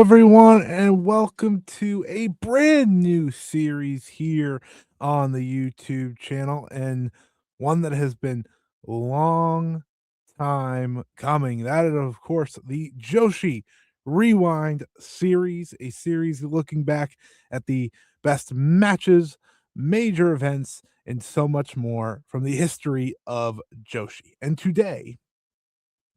everyone, and welcome to a brand new series here on the YouTube channel, and one that has been long time coming. That is, of course, the Joshi Rewind series, a series looking back at the best matches, major events, and so much more from the history of Joshi. And today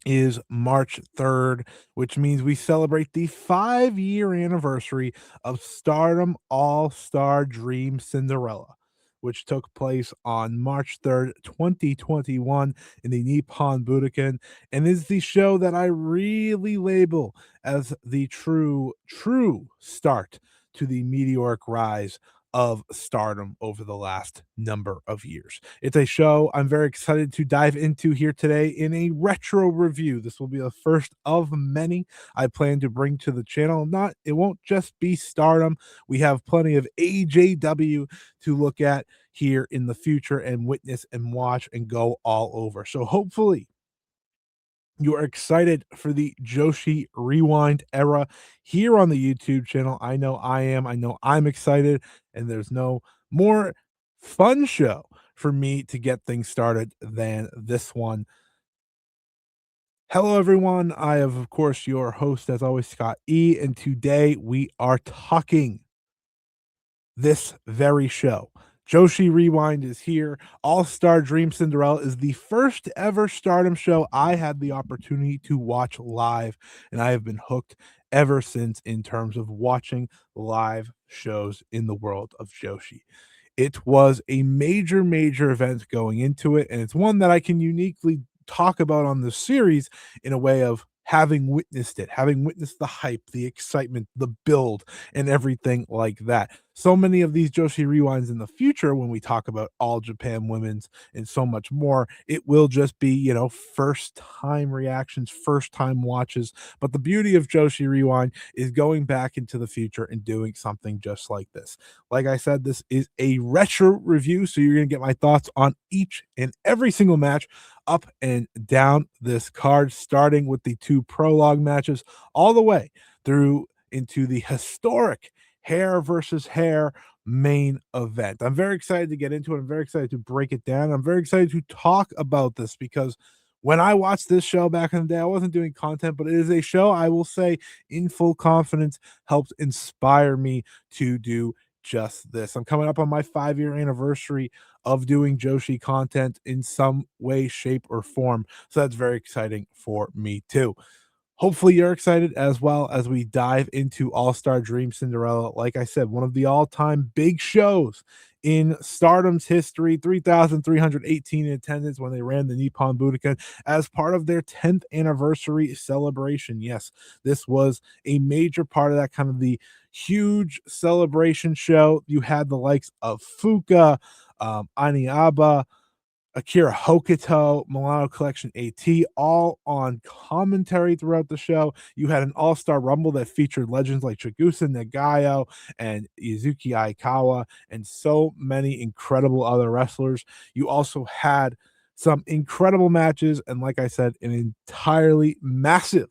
is March 3rd, which means we celebrate the 5-year anniversary of Stardom All-Star Dream Cinderella, which took place on March 3rd, 2021 in the Nippon Budokan, and is the show that I really label as the true start to the meteoric rise of Stardom over the last number of years. It's a show I'm very excited to dive into here today in a retro review. This will be the first of many I plan to bring to the channel. It won't just be Stardom. We have plenty of AJW to look at here in the future and witness and watch and go all over. So hopefully you are excited for the Joshi Rewind era here on the YouTube channel. I know I am. I know I'm excited, and there's no more fun show for me to get things started than this one. Hello, everyone. I am, of course, your host, as always, Scott E., and today we are talking this very show. Joshi Rewind is here. All-Star Dream Cinderella is the first ever Stardom show I had the opportunity to watch live, and I have been hooked ever since in terms of watching live shows in the world of Joshi. It was a major event going into it, and it's one that I can uniquely talk about on this series in a way of having witnessed it, having witnessed the hype, the excitement, the build, and everything like that. So many of these Joshi Rewinds in the future, when we talk about All Japan Women's and so much more, it will just be, first time reactions, first time watches. But the beauty of Joshi Rewind is going back into the future and doing something just like this. Like I said, this is a retro review, so you're going to get my thoughts on each and every single match up and down this card, starting with the two prologue matches all the way through into the historic hair versus hair main event. I'm very excited to get into it. I'm very excited to break it down. I'm very excited to talk about this because when I watched this show back in the day, I wasn't doing content, but it is a show I will say in full confidence helped inspire me to do just this. I'm coming up on my 5-year anniversary of doing Joshi content in some way, shape, or form. So that's very exciting for me too. Hopefully you're excited as well as we dive into All-Star Dream Cinderella. Like I said, one of the all-time big shows in Stardom's history, 3,318 in attendance when they ran the Nippon Budokan as part of their 10th anniversary celebration. Yes, this was a major part of that kind of the huge celebration show. You had the likes of Fuka, Aniaba, Akira Hokuto, Milano Collection AT, all on commentary throughout the show. You had an all-star rumble that featured legends like Chigusa Nagayo and Yuzuki Aikawa and so many incredible other wrestlers. You also had some incredible matches and, like I said, an entirely massive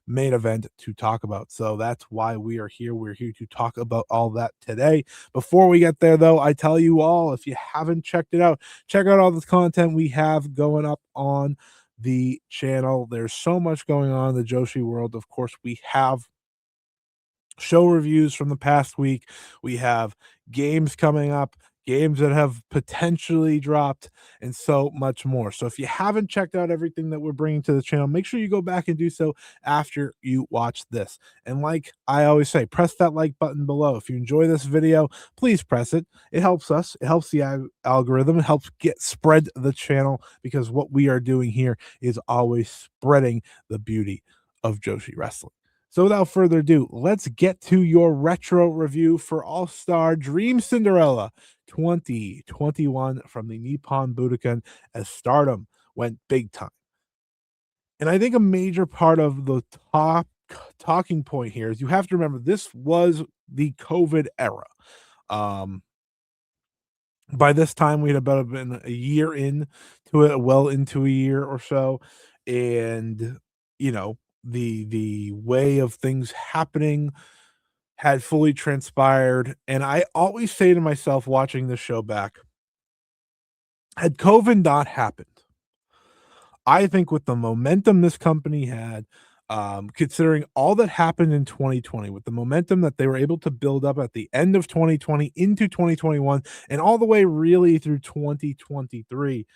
main event to talk about. So that's why we are here. We're here to talk about all that today. Before we get there, though, I tell you all, if you haven't checked it out, check out all this content we have going up on the channel. There's so much going on in the Joshi world. Of course, we have show reviews from the past week. We have games coming up, games that have potentially dropped, and so much more. So if you haven't checked out everything that we're bringing to the channel, make sure you go back and do so after you watch this. And like I always say, press that like button below. If you enjoy this video, please press it. It helps us. It helps the algorithm. It helps spread the channel, because what we are doing here is always spreading the beauty of Joshi wrestling. So without further ado, let's get to your retro review for All-Star Dream Cinderella 2021 from the Nippon Budokan as Stardom went big time. And I think a major part of the top talking point here is you have to remember this was the COVID era. Um, by this time, we'd about been a year in to it, well into a year or so. And, you know, the way of things happening had fully transpired, and I always say to myself watching the show back, had COVID not happened, I think with the momentum this company had, considering all that happened in 2020, with the momentum that they were able to build up at the end of 2020 into 2021 and all the way really through 2023,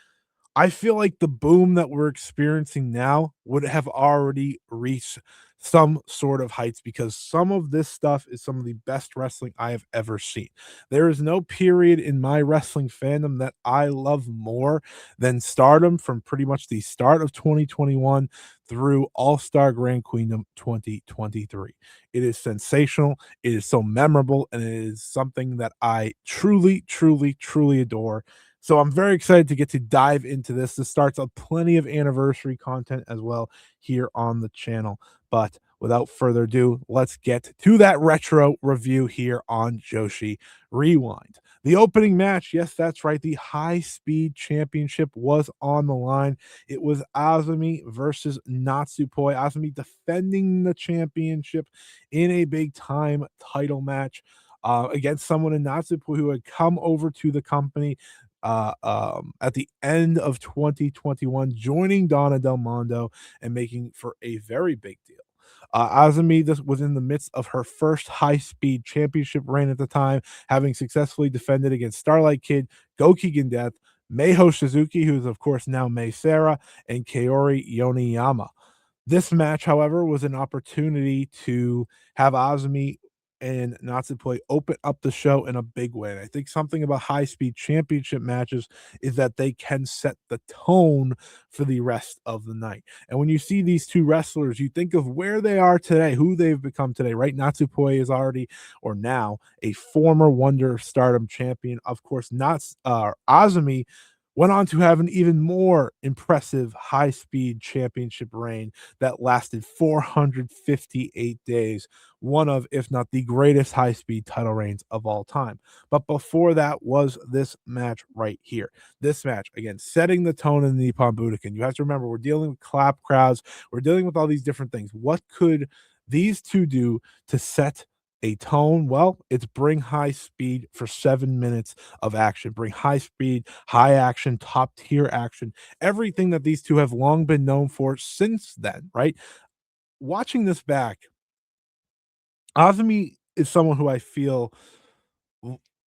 I feel like the boom that we're experiencing now would have already reached some sort of heights because some of this stuff is some of the best wrestling I have ever seen. There is no period in my wrestling fandom that I love more than Stardom from pretty much the start of 2021 through All Star Grand Queendom 2023. It is sensational. It is so memorable, and it is something that I truly, truly, truly adore. So I'm very excited to get to dive into this. This starts a plenty of anniversary content as well here on the channel. But without further ado, let's get to that retro review here on Joshi Rewind. The opening match, yes, that's right. The high speed championship was on the line. It was Azumi versus Natsupoi. Azumi defending the championship in a big time title match against someone in Natsupoi who had come over to the company at the end of 2021, joining Donna Del Mondo and making for a very big deal. Azumi this was in the midst of her first high-speed championship reign at the time, having successfully defended against Starlight Kid, Gokigen Death, Meiho Suzuki, who is of course now Mei Sarah, and Kaori Yoneyama. This match, however, was an opportunity to have Azumi and Natsupoi open up the show in a big way. And I think something about high speed championship matches is that they can set the tone for the rest of the night. And when you see these two wrestlers, you think of where they are today, who they've become today, right? Natsupoi is already, or now, a former Wonder Stardom champion. Of course, Azumi went on to have an even more impressive high speed championship reign that lasted 458 days, one of, if not the greatest high speed title reigns of all time. But before that was this match right here. This match, again, setting the tone in the Nippon Budokan. You have to remember, we're dealing with clap crowds, we're dealing with all these different things. What could these two do to set a tone? Well, it's bring high speed for 7 minutes of action, bring high speed, high action, top tier action, everything that these two have long been known for since then, right? Watching this back, Azumi is someone who I feel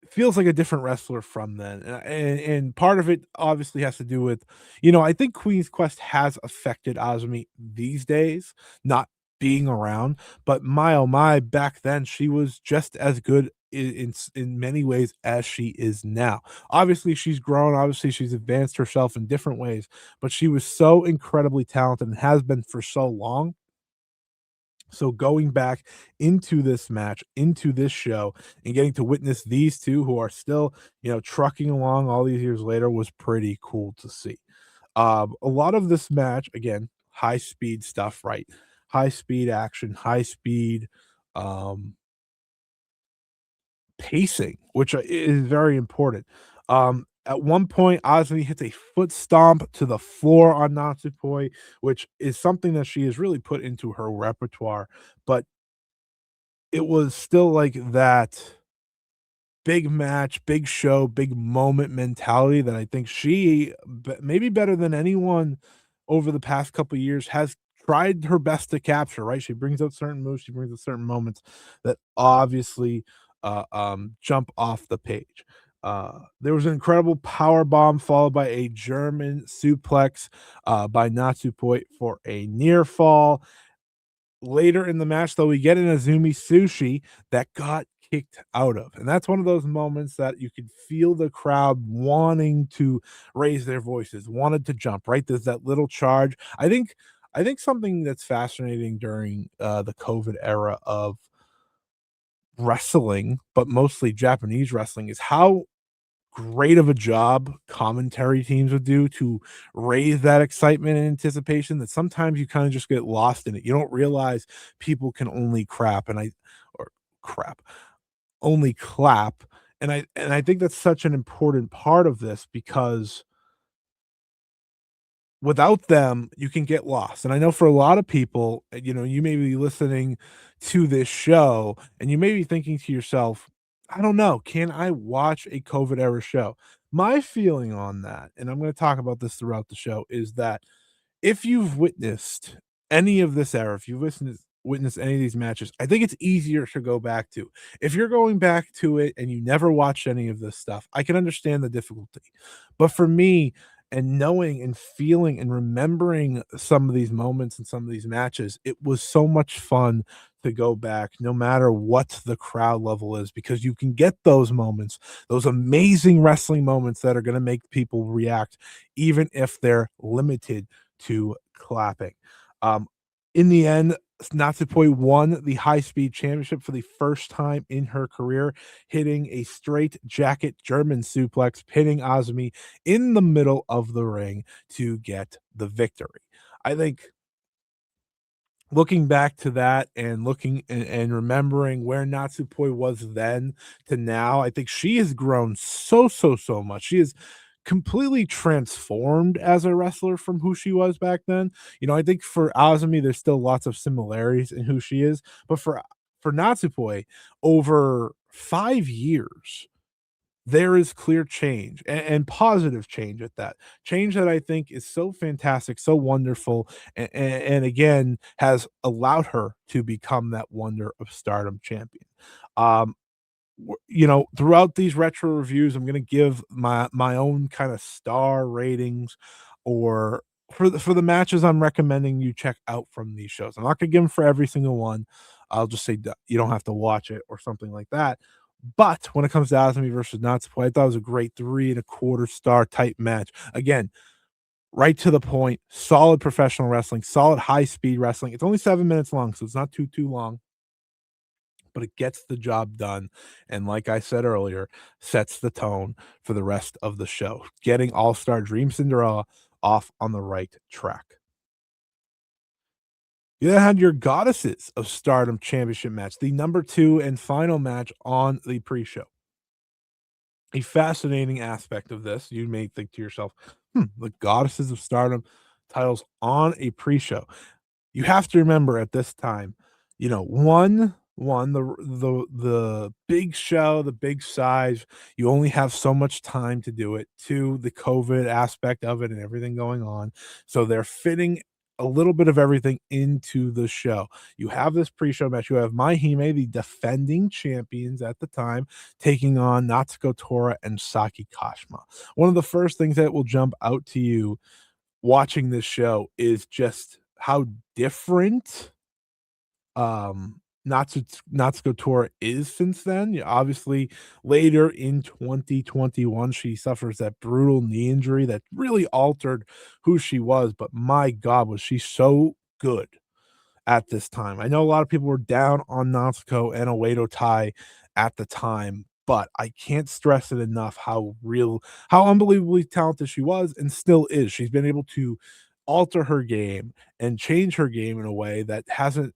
feels like a different wrestler from then. And part of it obviously has to do with, I think Queen's Quest has affected Azumi these days, not being around, but my oh my, back then she was just as good in many ways as she is now. Obviously, she's grown, obviously, she's advanced herself in different ways, but she was so incredibly talented and has been for so long. So going back into this match, into this show, and getting to witness these two who are still, trucking along all these years later was pretty cool to see. A lot of this match, again, high speed stuff, right? High speed action, high speed pacing, which is very important. At one point, Azumi hits a foot stomp to the floor on Natsupoi, which is something that she has really put into her repertoire. But it was still like that big match, big show, big moment mentality that I think she, maybe better than anyone over the past couple of years, has tried her best to capture, right? She brings out certain moves, she brings out certain moments that obviously jump off the page. There was an incredible power bomb followed by a German suplex by Natsupoi for a near fall. Later in the match, though, we get an Azumi Sushi that got kicked out of. And that's one of those moments that you could feel the crowd wanting to raise their voices, wanted to jump, right? There's that little charge. I think something that's fascinating during the COVID era of wrestling, but mostly Japanese wrestling, is how great of a job commentary teams would do to raise that excitement and anticipation that sometimes you kind of just get lost in it. You don't realize people can only crap, only clap. And I think that's such an important part of this because without them, you can get lost. And I know for a lot of people, you may be listening to this show and you may be thinking to yourself, I don't know, can I watch a COVID era show? My feeling on that, and I'm going to talk about this throughout the show, is that if you've witnessed any of this era, if you've witnessed any of these matches, I think it's easier to go back to. If you're going back to it and you never watched any of this stuff, I can understand the difficulty. But for me, and knowing and feeling and remembering some of these moments and some of these matches, it was so much fun to go back no matter what the crowd level is, because you can get those moments, those amazing wrestling moments that are going to make people react, even if they're limited to clapping. Um, in the end, Natsupoi won the high speed championship for the first time in her career, hitting a straight jacket German suplex, pinning Azumi in the middle of the ring to get the victory. I think looking back to that and looking and remembering where Natsupoi was then to now, I think she has grown so much. She is completely transformed as a wrestler from who she was back then. I think for Azumi, there's still lots of similarities in who she is, but for Natsupoi, over 5 years, there is clear change and positive change at that. Change that I think is so fantastic, so wonderful, and again has allowed her to become that Wonder of Stardom champion. Um, throughout these retro reviews, I'm gonna give my own kind of star ratings, or for the matches I'm recommending you check out from these shows. I'm not gonna give them for every single one. I'll just say you don't have to watch it or something like that. But when it comes to Azumi versus Natsuko, I thought it was a great 3.25 star type match. Again, right to the point, solid professional wrestling, solid high speed wrestling. It's only 7 minutes long, so it's not too long, but it gets the job done. And like I said earlier, sets the tone for the rest of the show, getting All Star Dream Cinderella off on the right track. You then had your Goddesses of Stardom Championship match, the number 2 and final match on the pre-show. A fascinating aspect of this, you may think to yourself, the Goddesses of Stardom titles on a pre-show. You have to remember at this time, the big show, the big size, you only have so much time to do it. Two, the COVID aspect of it and everything going on. So they're fitting a little bit of everything into the show. You have this pre-show match. You have Mai Hime, the defending champions at the time, taking on Natsuko Tora and Saki Kashima. One of the first things that will jump out to you watching this show is just how different Natsuko Tora is since then. Yeah, obviously, later in 2021, she suffers that brutal knee injury that really altered who she was. But my God, was she so good at this time? I know a lot of people were down on Natsuko and Oedo Tai at the time, but I can't stress it enough how unbelievably talented she was and still is. She's been able to alter her game and change her game in a way that hasn't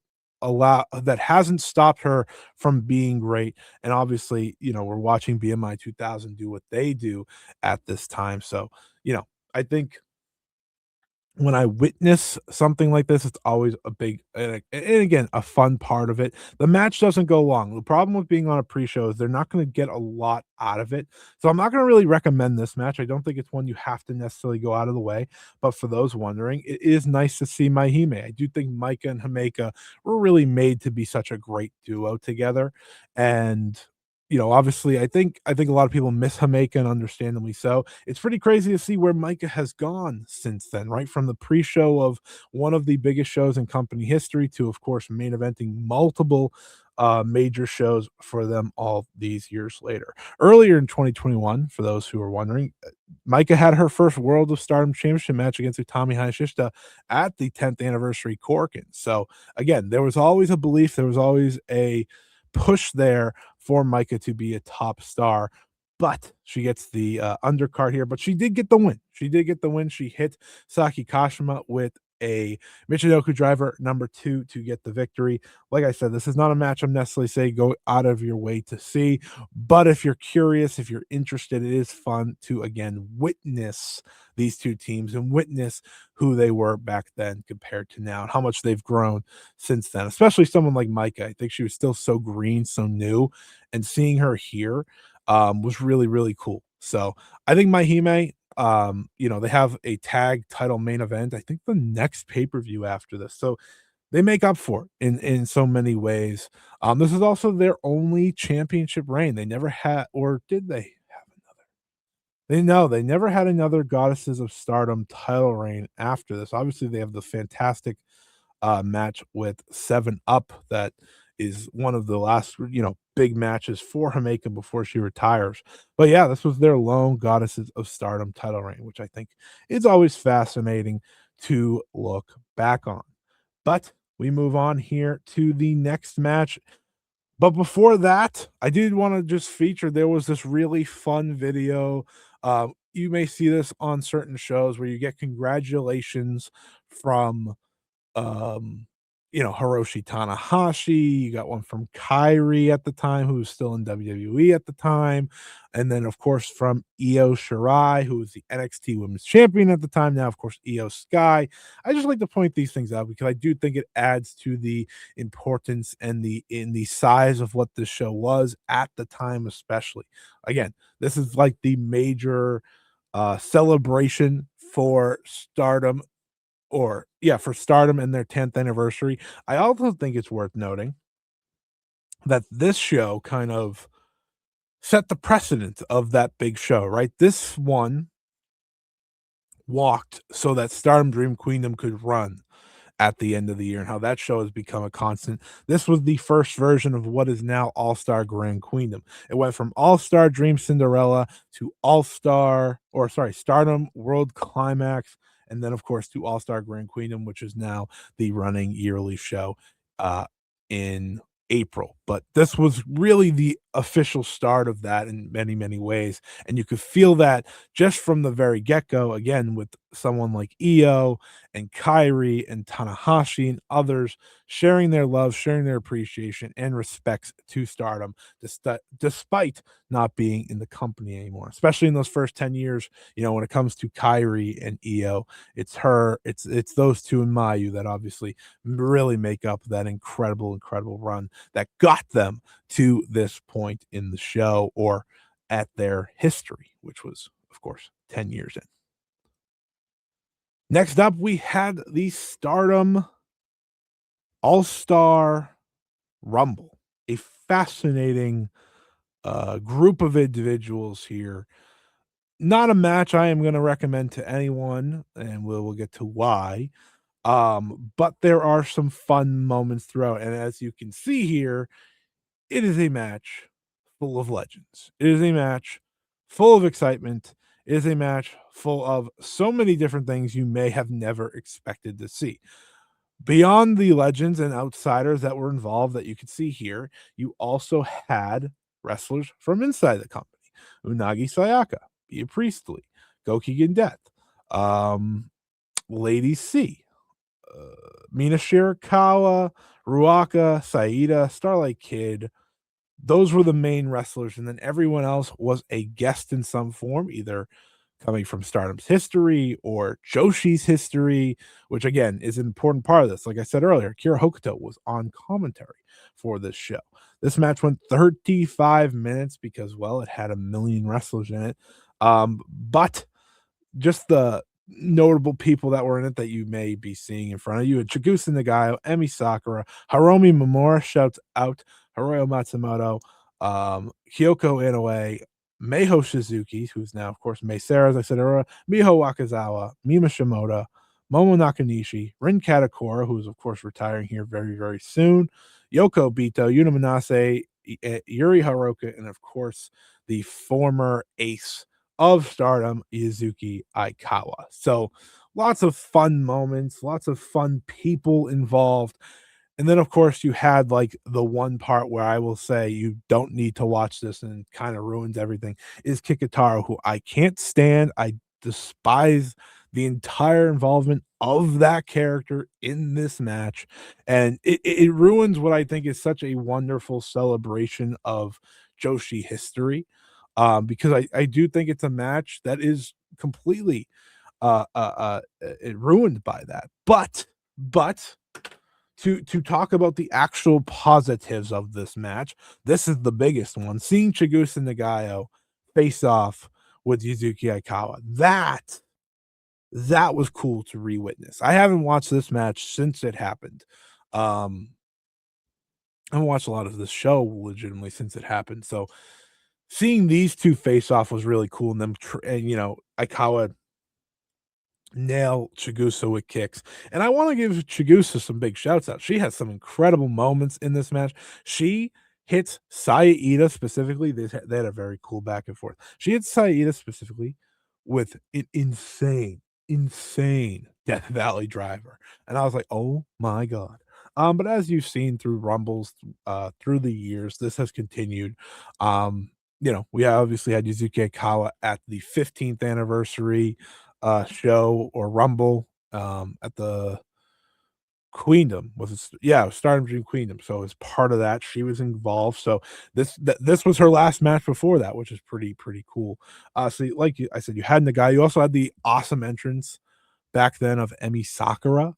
stopped her from being great. And obviously, we're watching BMI 2000 do what they do at this time. So, I think when I witness something like this, it's always a big and again, a fun part of it. The match doesn't go long. The problem with being on a pre-show is they're not gonna get a lot out of it. So I'm not gonna really recommend this match. I don't think it's one you have to necessarily go out of the way. But for those wondering, it is nice to see Mai Hime. I do think Micah and Hameka were really made to be such a great duo together. And obviously, I think a lot of people miss Hameka, and understandably so. It's pretty crazy to see where Micah has gone since then, right? From the pre-show of one of the biggest shows in company history to, of course, main eventing multiple major shows for them all these years later. Earlier in 2021, for those who are wondering, Micah had her first World of Stardom Championship match against Utami Hayashishita at the 10th anniversary Corkin. So again, there was always a belief, there was always a push there for Micah to be a top star, but she gets the undercard here. But she did get the win. She did get the win. She hit Saki Kashima with a Michinoku driver number 2 to get the victory. Like I said, this is not a match I'm necessarily saying go out of your way to see, but if you're curious, if you're interested, it is fun to again witness these two teams and witness who they were back then compared to now and how much they've grown since then. Especially someone like Micah. I think she was still so green, so new, and seeing her here was really, really cool. So I think Mahime, they have a tag title main event. I think the next pay-per-view after this. So they make up for it in so many ways. This is also their only championship reign. They never had, or did they have another? They never had another Goddesses of Stardom title reign after this. Obviously, they have the fantastic match with 7 Up that is one of the last, big matches for Jamaica before she retires. But yeah, this was their lone Goddesses of Stardom title reign, which I think is always fascinating to look back on. But we move on here to the next match. But before that, I did want to just feature there was this really fun video. You may see this on certain shows where you get congratulations from um, Hiroshi Tanahashi. You got one from Kyrie at the time, who was still in WWE at the time. And then, of course, from Io Shirai, who was the NXT Women's Champion at the time. Now, of course, Io Sky. I just like to point these things out because I do think it adds to the importance and the size of what this show was at the time, especially. Again, this is like the major celebration for Stardom for Stardom and their 10th anniversary. I also think it's worth noting that this show kind of set the precedent of that big show, right? This one walked so that Stardom Dream Queendom could run at the end of the year and how that show has become a constant. This was the first version of what is now All-Star Grand Queendom. It went from All-Star Dream Cinderella to Stardom World Climax, and then, of course, to All-Star Grand Queendom, which is now the running yearly show in April. But this was really the official start of that in many, many ways. And you could feel that just from the very get-go, again, with someone like Io and Kyrie and Tanahashi and others sharing their love, sharing their appreciation and respects to Stardom, despite not being in the company anymore, especially in those first 10 years. When it comes to Kyrie and Io, it's those two and Mayu that obviously really make up that incredible, incredible run that got them to this point in the show or at their history, which was, of course, 10 years in. Next up, we had the Stardom All-Star Rumble, a fascinating group of individuals here. Not a match I am going to recommend to anyone, and we'll get to why. But there are some fun moments throughout, and as you can see here, it is a match full of legends. It is a match full of excitement. It is a match full of so many different things you may have never expected to see. Beyond the legends and outsiders that were involved that you could see here, you also had wrestlers from inside the company. Unagi Sayaka, Bea Priestley, Gokigen Death, Lady C, Mina Shirakawa, Ruaka, Saida, Starlight Kid. Those were the main wrestlers, and then everyone else was a guest in some form, either coming from Stardom's history or Joshi's history, which again is an important part of this. Like I said earlier, Kira Hokuto was on commentary for this show. This match went 35 minutes because, well, it had a million wrestlers in it. But just the notable people that were in it that you may be seeing in front of you: Chigusa Nagayo, Emi Sakura, Hiromi Momura shouts out, Hiroyo Matsumoto, Kyoko Inoue, Meiho Suzuki, who's now, of course, Mei Sarah, as I said earlier, Miho Wakazawa, Mima Shimoda, Momo Nakanishi, Rin Katakura, who's, of course, retiring here very, very soon, Yoko Bito, Yuna Manase, Yuri Haruka, and, of course, the former ace of Stardom, Yuzuki Aikawa. So lots of fun moments, lots of fun people involved. And then, of course, you had like the one part where I will say you don't need to watch this and kind of ruins everything is Kikutaro, who I can't stand. I despise the entire involvement of that character in this match, and it ruins what I think is such a wonderful celebration of Joshi history, because I do think it's a match that is completely ruined by that. But to talk about the actual positives of this match, this is the biggest one. Seeing Chigusa Nagayo face off with Yuzuki Aikawa. That was cool to re-witness. I haven't watched this match since it happened. Um, I haven't watched a lot of this show legitimately since it happened. So seeing these two face off was really cool. And them, and Aikawa nail Chigusa with kicks. And I want to give Chigusa some big shouts out. She has some incredible moments in this match. She hits Saida specifically. They had a very cool back and forth. She hits Saida specifically with an insane Death Valley driver. And I was like, oh my God. But as you've seen through Rumbles through the years, this has continued. We obviously had Yuzuki Aikawa at the 15th anniversary show or Rumble at the Queendom. It was Stardom Dream Queendom. So as part of that, she was involved. So this was her last match before that, which is pretty cool. So I said, you had Nagai. You also had the awesome entrance back then of Emi Sakura.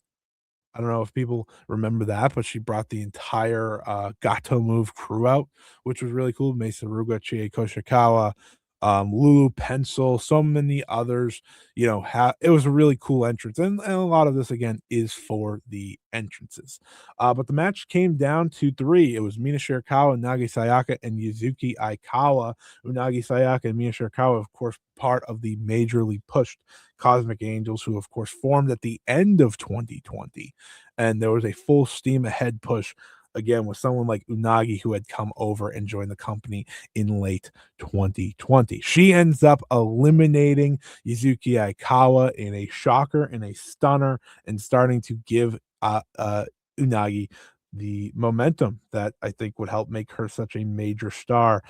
I don't know if people remember that, but she brought the entire Gato Move crew out, which was really cool. Mesa Ruga, Chie Koshikawa, Lulu Pencil, so many others. It was a really cool entrance, and a lot of this again is for the entrances. But the match came down to three. It was Mina Shirakawa, Nagi Sayaka, and Yuzuki Aikawa. Unagi Sayaka and Mina Shirakawa, of course, part of the majorly pushed Cosmic Angels, who of course formed at the end of 2020, and there was a full steam ahead push again with someone like Unagi, who had come over and joined the company in late 2020. She ends up eliminating Yuzuki Aikawa in a shocker, in a stunner, and starting to give Unagi the momentum that I think would help make her such a major star,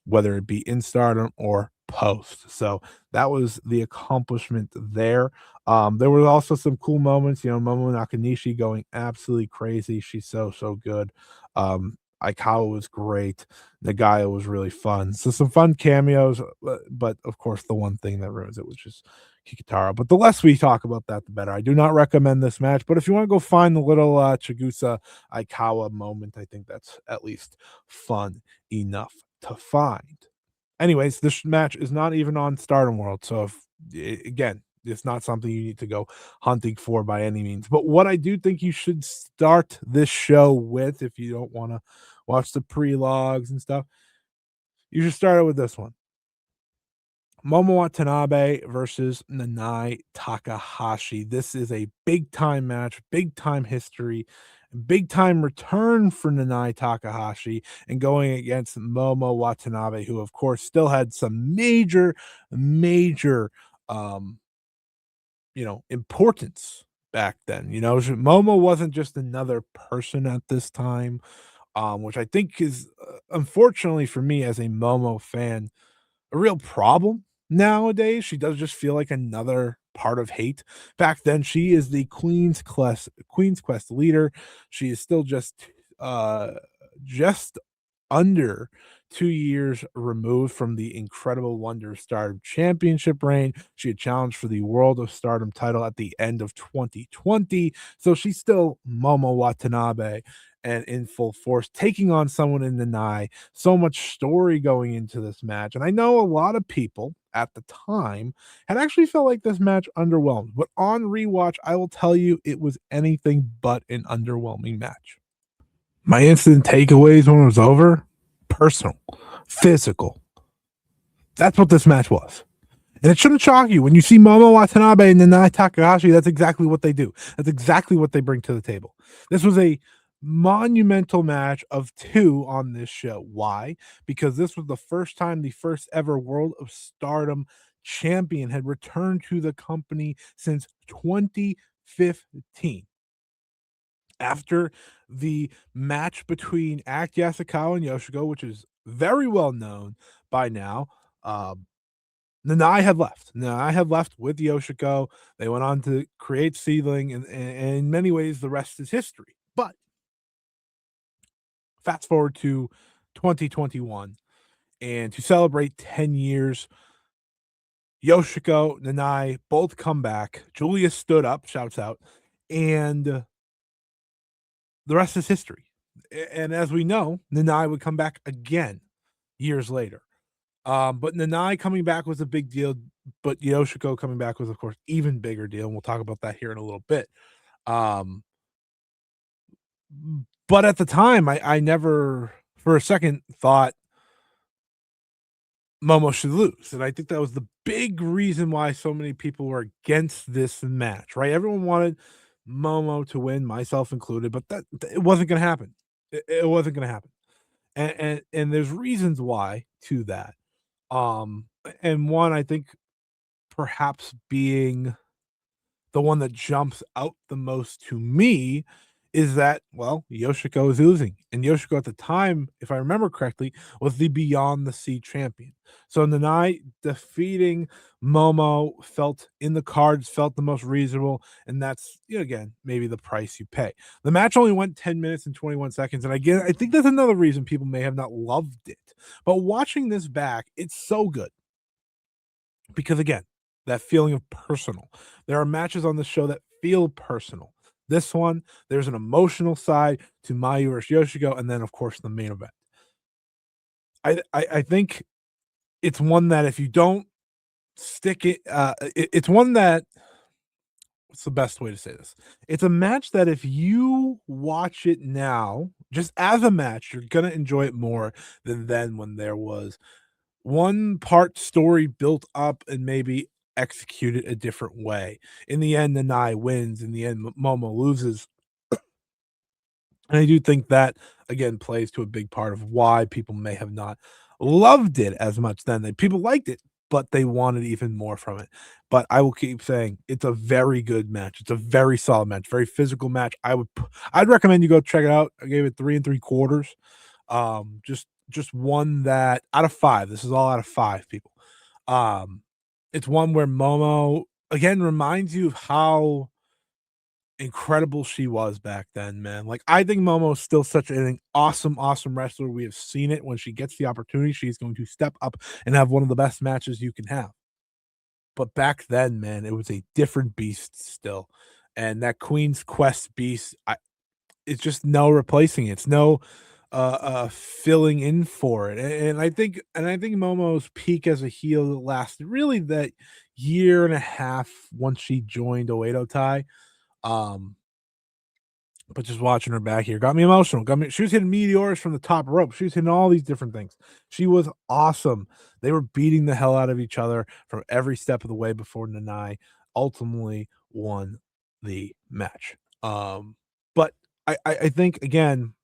whether it be in Stardom or post. So that was the accomplishment there. There were also some cool moments, Momo Nakanishi going absolutely crazy. She's so good. Aikawa was great. Nagaya was really fun. So some fun cameos, but of course the one thing that ruins it was just Kikitaro. But the less we talk about that, the better. I do not recommend this match, but if you want to go find the little Chigusa Aikawa moment, I think that's at least fun enough to find. Anyways, this match is not even on Stardom World, so again, it's not something you need to go hunting for by any means. But what I do think you should start this show with, if you don't want to watch the pre-logs and stuff, you should start it with this one. Momo Watanabe versus Nanae Takahashi. This is a big time match, big time history, big time return for Nanae Takahashi, and going against Momo Watanabe, who of course still had some major um importance back then. Momo wasn't just another person at this time, which I think is unfortunately for me as a Momo fan a real problem nowadays. She does just feel like another part of hate. Back then, she is the Queen's Quest leader. She is still just under 2 years removed from the incredible Wonder of Stardom championship reign. She had challenged for the World of Stardom title at the end of 2020. So she's still Momo Watanabe and in full force, taking on someone in Nanai. So much story going into this match. And I know a lot of people at the time had actually felt like this match underwhelmed. But on rewatch, I will tell you it was anything but an underwhelming match. My instant takeaways when it was over: personal, physical. That's what this match was. And it shouldn't shock you when you see Momo Watanabe and Nanae Takahashi. That's exactly what they do. That's exactly what they bring to the table. This was a monumental match of two on this show. Why? Because this was the first time the first ever World of Stardom champion had returned to the company since 2015. After the match between Act Yasukawa and Yoshiko, which is very well known by now, Nanai had left. Nanai had left with Yoshiko. They went on to create Seedling, and in many ways, the rest is history. But fast forward to 2021, and to celebrate 10 years, Yoshiko, Nanai both come back. Giulia stood up, shouts out, and the rest is history. And as we know, Nanai would come back again years later. But Nanai coming back was a big deal, but Yoshiko coming back was, of course, even bigger deal, and we'll talk about that here in a little bit. Um, but at the time, I never for a second thought Momo should lose, and I think that was the big reason why so many people were against this match, right? Everyone wanted Momo to win, myself included, but that it wasn't gonna happen. It wasn't gonna happen, and there's reasons why to that. And one, I think perhaps being the one that jumps out the most to me is that, well, Yoshiko is losing. And Yoshiko at the time, if I remember correctly, was the Beyond the Sea champion. So Nanai defeating Momo felt in the cards, felt the most reasonable. And that's, again, maybe the price you pay. The match only went 10 minutes and 21 seconds. And again, I think that's another reason people may have not loved it. But watching this back, it's so good. Because again, that feeling of personal. There are matches on the show that feel personal. This one, there's an emotional side to Mayu versus Yoshiko, and then of course the main event. I think it's one that if you don't stick it's one that what's the best way to say this? It's a match that if you watch it now, just as a match, you're gonna enjoy it more than then when there was one part story built up and maybe executed a different way. In the end, Nanai wins. In the end, Momo loses. And I do think that, again, plays to a big part of why people may have not loved it as much then. People liked it, but they wanted even more from it. But I will keep saying it's a very good match. It's a very solid match, very physical match. I'd recommend you go check it out. I gave it 3 3/4. Just one that out of 5. This is all out of 5 people. It's one where Momo again reminds you of how incredible she was back then, man. Like, I think Momo is still such an awesome, awesome wrestler. We have seen it when she gets the opportunity. She's going to step up and have one of the best matches you can have. But back then, man, it was a different beast still. And that Queen's Quest beast, it's just no replacing it. It's no filling in for it. And I think Momo's peak as a heel lasted really that year and a half once she joined Oedo Tai. Um, but just watching her back here got me emotional. She was hitting meteors from the top rope. She was hitting all these different things. She was awesome. They were beating the hell out of each other from every step of the way before Nanai ultimately won the match. But I think again,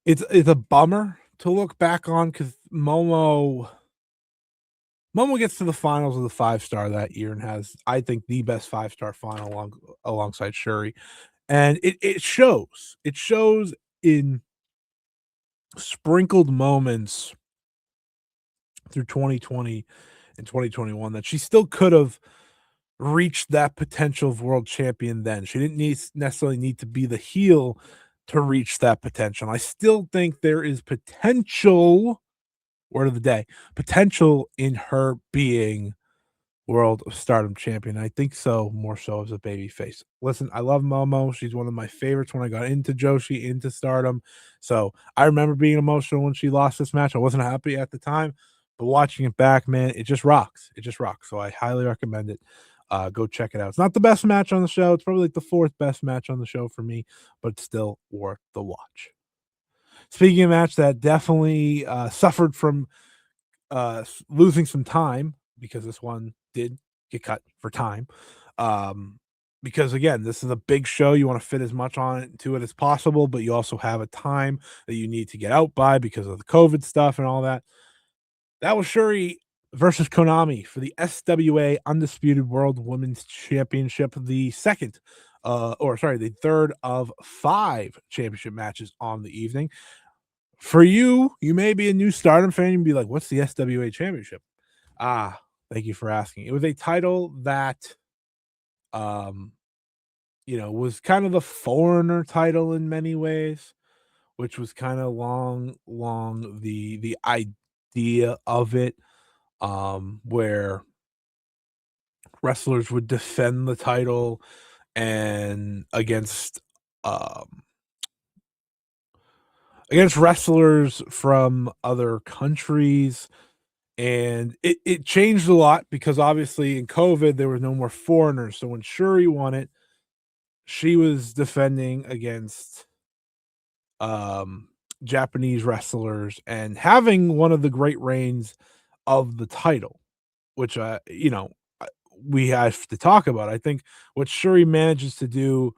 it's a bummer to look back on because Momo gets to the finals of the 5-star that year and has, I think, the best 5-star final alongside Shuri. And it shows. It shows in sprinkled moments through 2020 and 2021 that she still could have reached that potential of world champion then. She didn't necessarily need to be the heel to reach that potential. I still think there is potential, word of the day, potential in her being World of Stardom champion. I think so, more so as a baby face. Listen, I love Momo. She's one of my favorites when I got into Joshi, into Stardom. So I remember being emotional when she lost this match. I wasn't happy at the time, but watching it back, man, it just rocks. It just rocks. So I highly recommend it. Go check it out. It's not the best match on the show. It's probably like the 4th best match on the show for me, but it's still worth the watch. Speaking of match that definitely suffered from losing some time because this one did get cut for time. Because again, this is a big show. You want to fit as much on it to it as possible, but you also have a time that you need to get out by because of the COVID stuff and all that. That was Shuri versus Konami for the SWA Undisputed World Women's Championship, the third of 5 championship matches on the evening. For you, you may be a new Stardom fan and be like, "What's the SWA Championship?" Ah, thank you for asking. It was a title that, um, was kind of the foreigner title in many ways, which was kind of long the idea of it, where wrestlers would defend the title and um against wrestlers from other countries. And it changed a lot because obviously in COVID there was no more foreigners. So when Shuri won it, she was defending against um Japanese wrestlers and having one of the great reigns of the title, which we have to talk about. I think what Shuri manages to do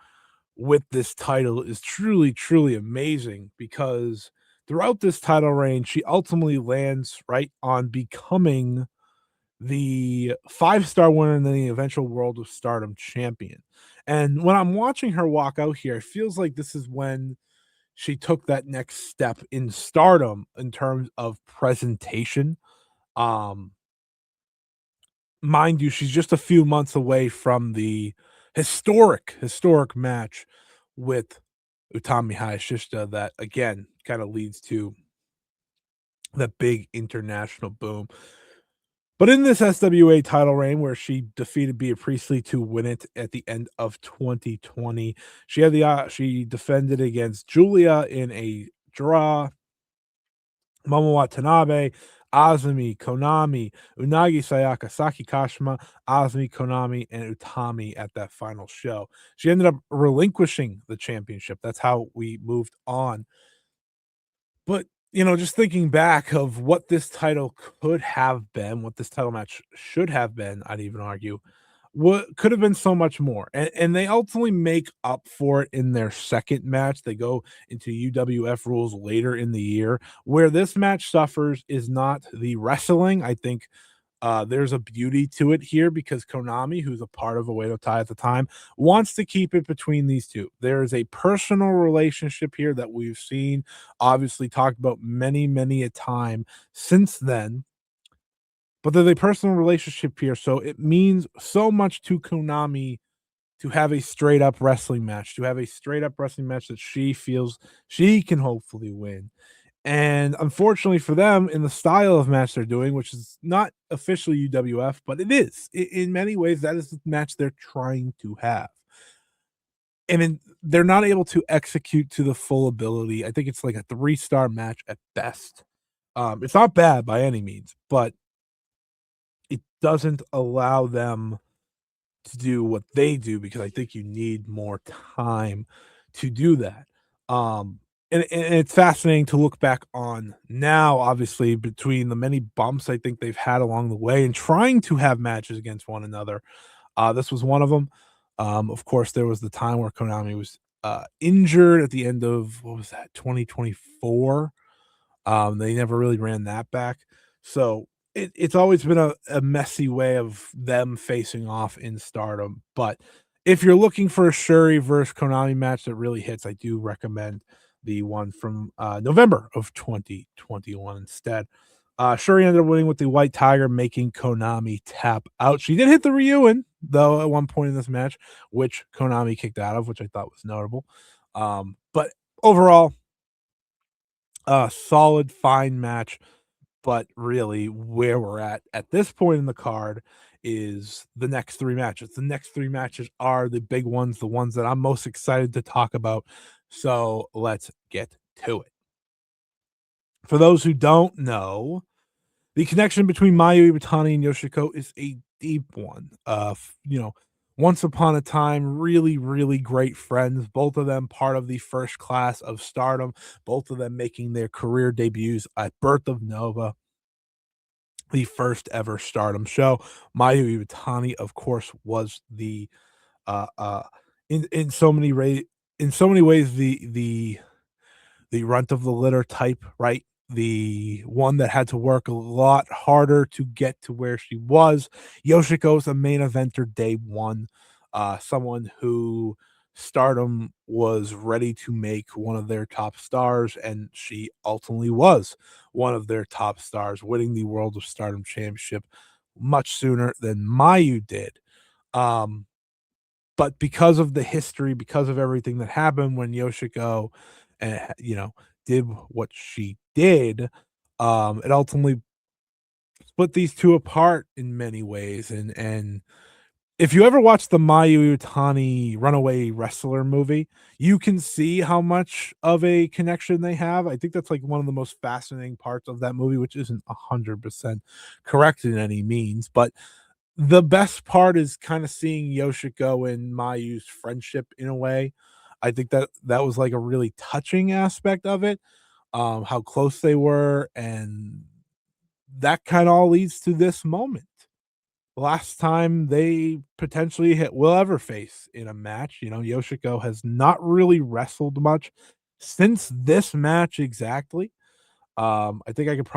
with this title is truly, truly amazing because throughout this title reign, she ultimately lands right on becoming the 5-star winner and then the eventual World of Stardom champion. And when I'm watching her walk out here, it feels like this is when she took that next step in stardom in terms of presentation. Um, Mind you, she's just a few months away from the historic match with Utami Hayashishita that again kind of leads to that big international boom. But in this SWA title reign, where she defeated Bea Priestley to win it at the end of 2020, she defended against Giulia in a draw. Momo Watanabe, Azumi, Konami, Unagi Sayaka, Saki Kashima, Azumi, Konami, and Utami at that final show. She ended up relinquishing the championship. That's how we moved on. But, just thinking back of what this title could have been, what this title match should have been, I'd even argue, what could have been so much more. And they ultimately make up for it in their second match. They go into UWF rules later in the year. Where this match suffers is not the wrestling. I think there's a beauty to it here because Konami, who's a part of Oedo Tai at the time, wants to keep it between these two. There is a personal relationship here that we've seen, obviously talked about many, many a time since then. But there's a personal relationship here, so it means so much to Konami to have a straight up wrestling match, that she feels she can hopefully win. And unfortunately for them, in the style of match they're doing, which is not officially UWF, but it is. In many ways, that is the match they're trying to have. They're not able to execute to the full ability. I think it's like a 3-star match at best. It's not bad by any means, but it doesn't allow them to do what they do because I think you need more time to do that. And it's fascinating to look back on now, obviously, between the many bumps I think they've had along the way and trying to have matches against one another. This was one of them. Of course, there was the time where Konami was injured at the end of what was that, 2024. They never really ran that back. So it's always been a messy way of them facing off in Stardom. But if you're looking for a Shuri versus Konami match that really hits, I do recommend the one from November of 2021 instead. Shuri ended up winning with the White Tiger, making Konami tap out. She did hit the Ryuin, though, at one point in this match, which Konami kicked out of, which I thought was notable. But overall, solid, fine match. But really, where we're at this point in the card is the next 3 matches. The next 3 matches are the big ones, the ones that I'm most excited to talk about. So let's get to it. For those who don't know, the connection between Mayu Iwatani and Yoshiko is a deep one. Once upon a time, really, really great friends. Both of them part of the first class of Stardom. Both of them making their career debuts at Birth of Nova, the first ever Stardom show. Mayu Iwatani, of course, was the uh uh in so many ways the runt of the litter type, right? The one that had to work a lot harder to get to where she was. Yoshiko's a main eventer day one, someone who Stardom was ready to make one of their top stars, and she ultimately was one of their top stars, winning the World of Stardom Championship much sooner than Mayu did. Um, but because of the history, because of everything that happened when Yoshiko, did what she did, it ultimately split these two apart in many ways. And if you ever watch the Mayu Iwatani Runaway Wrestler movie, you can see how much of a connection they have. I think that's like one of the most fascinating parts of that movie, which isn't 100% correct in any means, but the best part is kind of seeing Yoshiko and Mayu's friendship in a way. I think that that was like a really touching aspect of it, how close they were, and that kind of all leads to this moment. Last time they potentially will ever face in a match. Yoshiko has not really wrestled much since this match exactly. I think I could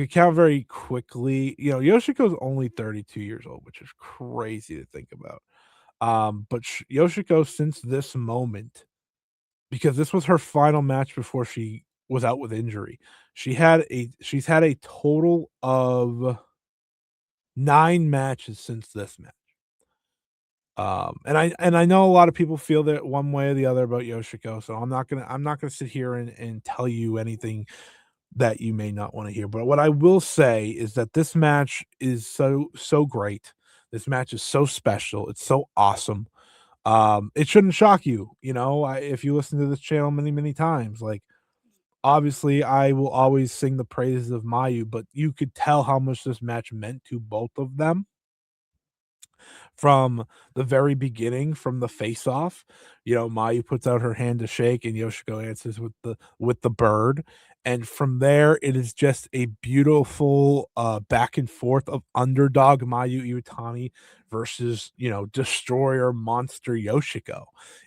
count very quickly. Yoshiko's only 32 years old, which is crazy to think about. But Yoshiko, since this moment, because this was her final match before she was out with injury, she's had a total of 9 matches since this match. And I know a lot of people feel that one way or the other about Yoshiko, so I'm not gonna sit here and tell you anything that you may not want to hear. But what I will say is that this match is so great. This match is so special. It's so awesome. It shouldn't shock you, if you listen to this channel many times. Like, obviously, I will always sing the praises of Mayu, but you could tell how much this match meant to both of them from the very beginning, from the face off. Mayu puts out her hand to shake and Yoshiko answers with the bird. And from there, it is just a beautiful back and forth of underdog Mayu Iwatani versus, destroyer monster Yoshiko.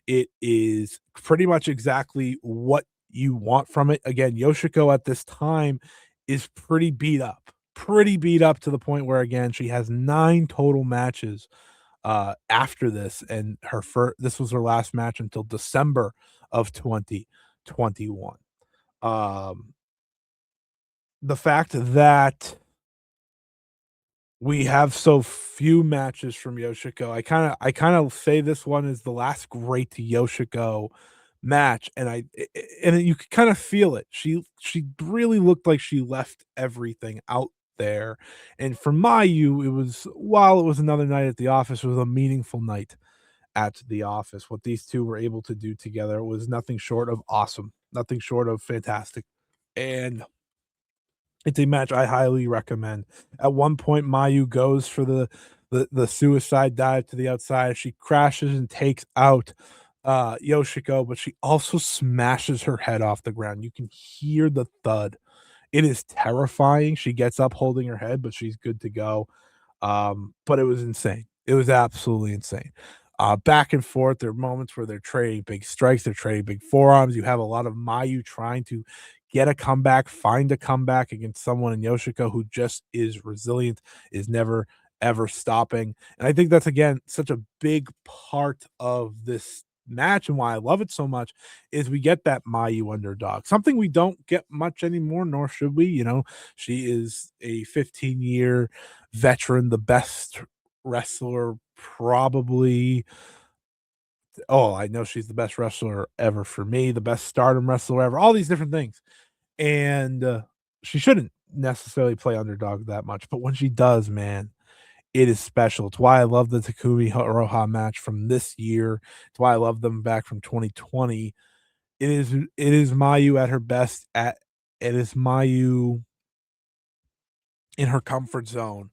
It is pretty much exactly what you want from it. Again, Yoshiko at this time is pretty beat up to the point where, again, she has 9 total matches after this, and this was her last match until December of 2021. Um, the fact that we have so few matches from Yoshiko, I kind of say this one is the last great Yoshiko match, and you could kind of feel it. She really looked like she left everything out there. And for Mayu, while it was another night at the office, it was a meaningful night at the office. What these two were able to do together was nothing short of awesome, nothing short of fantastic. And it's a match I highly recommend. At one point, Mayu goes for the suicide dive to the outside. She crashes and takes out Yoshiko, but she also smashes her head off the ground. You can hear the thud. It is terrifying. She gets up holding her head, but she's good to go. But it was insane. It was absolutely insane. Back and forth. There are moments where they're trading big strikes, they're trading big forearms. You have a lot of Mayu trying to get a comeback, find a comeback against someone in Yoshiko who just is resilient, is never ever stopping. And I think that's, again, such a big part of this match and why I love it so much is we get that Mayu underdog. Something we don't get much anymore, nor should we. She is a 15-year veteran, the best wrestler probably. Oh, I know she's the best wrestler ever for me, the best Stardom wrestler ever, all these different things. And she shouldn't necessarily play underdog that much, but when she does, man, it is special. It's why I love the Takumi Roha match from this year. It's why I love them back from 2020. It is Mayu at her best. It is Mayu in her comfort zone.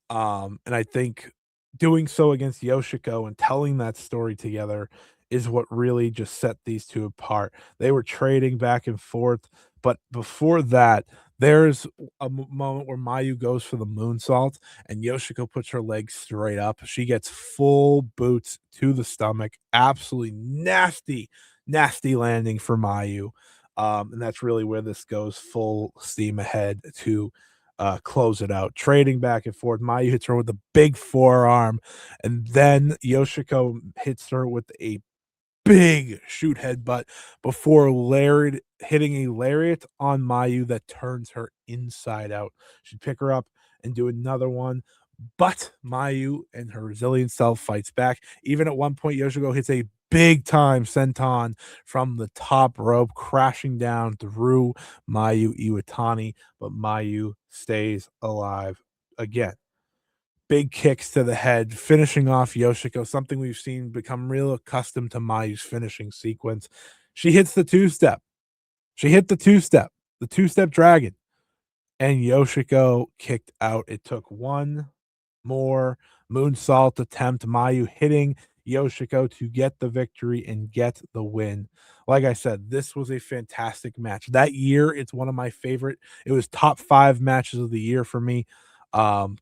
And I think doing so against Yoshiko and telling that story together is what really just set these two apart. They were trading back and forth, but before that, there's a moment where Mayu goes for the moonsault and Yoshiko puts her legs straight up. She gets full boots to the stomach. Absolutely nasty, nasty landing for Mayu. And that's really where this goes full steam ahead to close it out, trading back and forth. Mayu hits her with a big forearm, and then Yoshiko hits her with a big shoot headbutt before lariat hitting a lariat on Mayu that turns her inside out. She'd pick her up and do another one, but Mayu and her resilient self fights back. Even at one point, Yoshiko hits a big time senton from the top rope, crashing down through Mayu Iwatani, but Mayu stays alive again. Big kicks to the head, finishing off Yoshiko, something we've seen become real accustomed to Mayu's finishing sequence. She hits the two-step. She hit the two-step dragon, and Yoshiko kicked out. It took one more moonsault attempt, Mayu hitting Yoshiko to get the victory and get the win. Like I said, this was a fantastic match. That year, it's one of my favorite. It was top 5 matches of the year for me.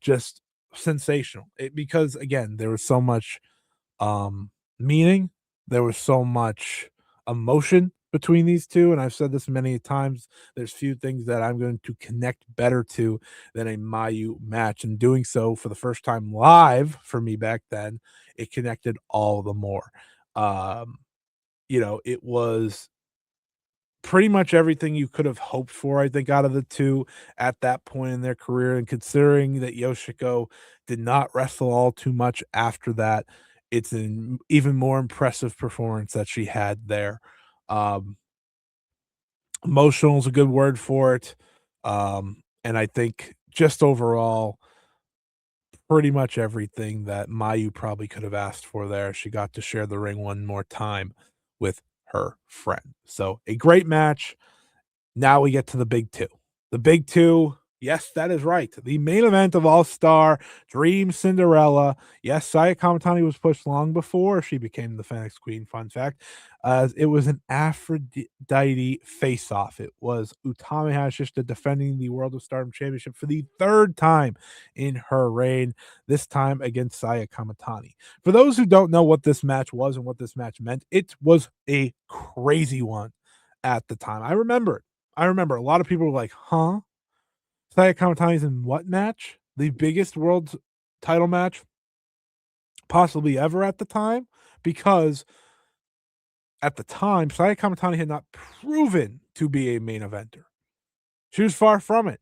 Just sensational. Because again, there was so much meaning, there was so much emotion between these two, and I've said this many times. There's few things that I'm going to connect better to than a Mayu match, and doing so for the first time live for me back then, it connected all the more. Um, it was pretty much everything you could have hoped for, I think, out of the two at that point in their career. And considering that Yoshiko did not wrestle all too much after that, it's an even more impressive performance that she had there. Um, Emotional is a good word for it. And I think just overall, pretty much everything that Mayu probably could have asked for there. She got to share the ring one more time with her friend. So a great match. Now we get to the big two. The big two, yes, that is right. The main event of All Star Dream Cinderella. Yes, Saya Kamitani was pushed long before she became the Phoenix Queen. Fun fact. It was an Aphrodite face off. It was Utami Hayashishita defending the World of Stardom Championship for the third time in her reign, this time against Saya Kamitani. For those who don't know what this match was and what this match meant, it was a crazy one at the time. I remember a lot of people were like, huh? Saya Kamitani's in what match? The biggest world title match possibly ever at the time? Because at the time, Saya Kamitani had not proven to be a main eventer. She was far from it.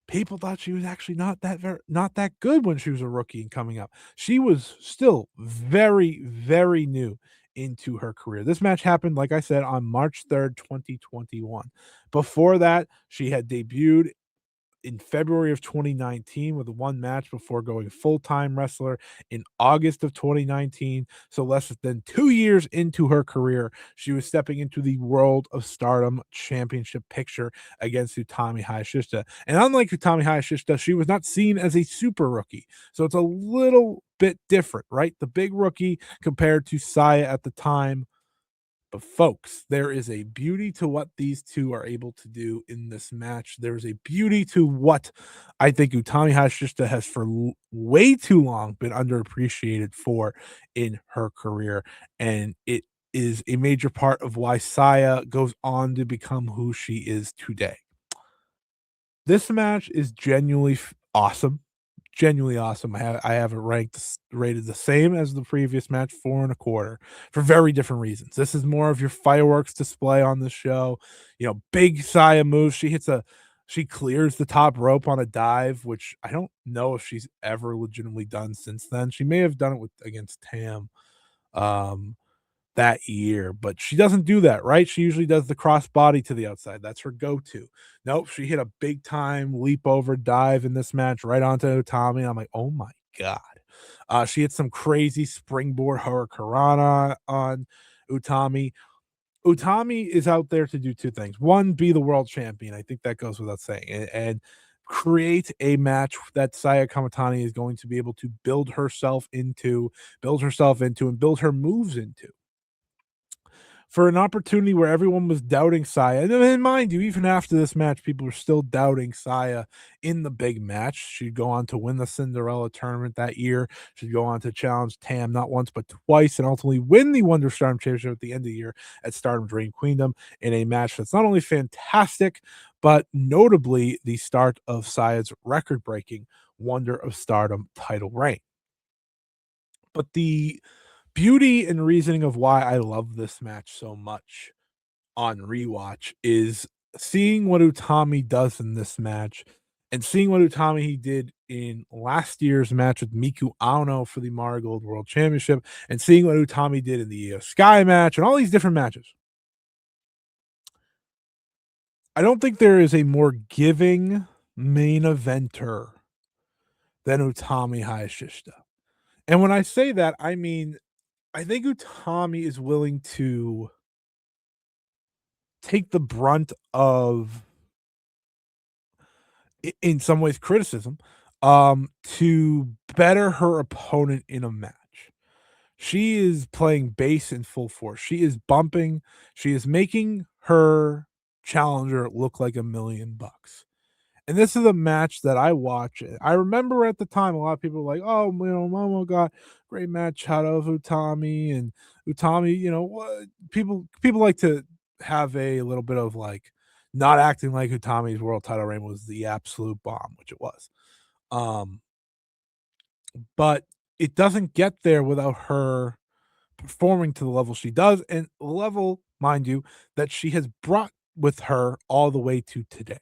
People thought she was actually not that good when she was a rookie and coming up. She was still very, very new into her career. This match happened, like I said, on March 3rd, 2021. Before that, she had debuted in February of 2019 with one match before going full-time wrestler in August of 2019. So less than 2 years into her career, she was stepping into the World of Stardom Championship picture against Utami Hayashishita. And unlike Utami Hayashishita, she was not seen as a super rookie. So it's a little bit different, right? The big rookie compared to Saya at the time. But folks, there is a beauty to what these two are able to do in this match. There's a beauty to what I think Utami Hayashishita has for way too long been underappreciated for in her career. And it is a major part of why Saya goes on to become who she is today. This match is genuinely awesome. Genuinely awesome. I have it rated the same as the previous match, 4.25, for very different reasons. This is more of your fireworks display on the show. Big Saya moves. She clears the top rope on a dive, which I don't know if she's ever legitimately done since then. She may have done it against Tam. That year, but she doesn't do that, right? She usually does the cross body to the outside. That's her go-to. Nope, she hit a big time leap over dive in this match right onto Utami. I'm like, oh my god. She hit some crazy springboard hurricanrana on Utami. Utami is out there to do two things. One, be the world champion. I think that goes without saying. And create a match that Saya Kamitani is going to be able to build herself into, and build her moves into. for an opportunity where everyone was doubting Saya. And mind you, even after this match, people were still doubting Saya in the big match. She'd go on to win the Cinderella tournament that year. She'd go on to challenge Tam not once but twice and ultimately win the Wonder Stardom Championship at the end of the year at Stardom Dream Queendom in a match that's not only fantastic, but notably the start of Saya's record breaking Wonder of Stardom title reign. But the beauty and reasoning of why I love this match so much on rewatch is seeing what Utami does in this match and seeing what Utami he did in last year's match with Miku Ano for the Marigold World Championship and seeing what Utami did in the Sky match and all these different matches. I don't think there is a more giving main eventer than Utami Hayashishita. And when I say that, I mean, I think Utami is willing to take the brunt of, in some ways, criticism, to better her opponent in a match. She is playing bass in full force. She is bumping. She is making her challenger look like $1,000,000. And this is a match that I watch. I remember at the time, a lot of people were like, "Oh, Momo got great match out of Utami," and Utami, what people like to have a little bit of like not acting like Utami's world title reign was the absolute bomb, which it was. Um, but it doesn't get there without her performing to the level she does, and level, mind you, that she has brought with her all the way to today.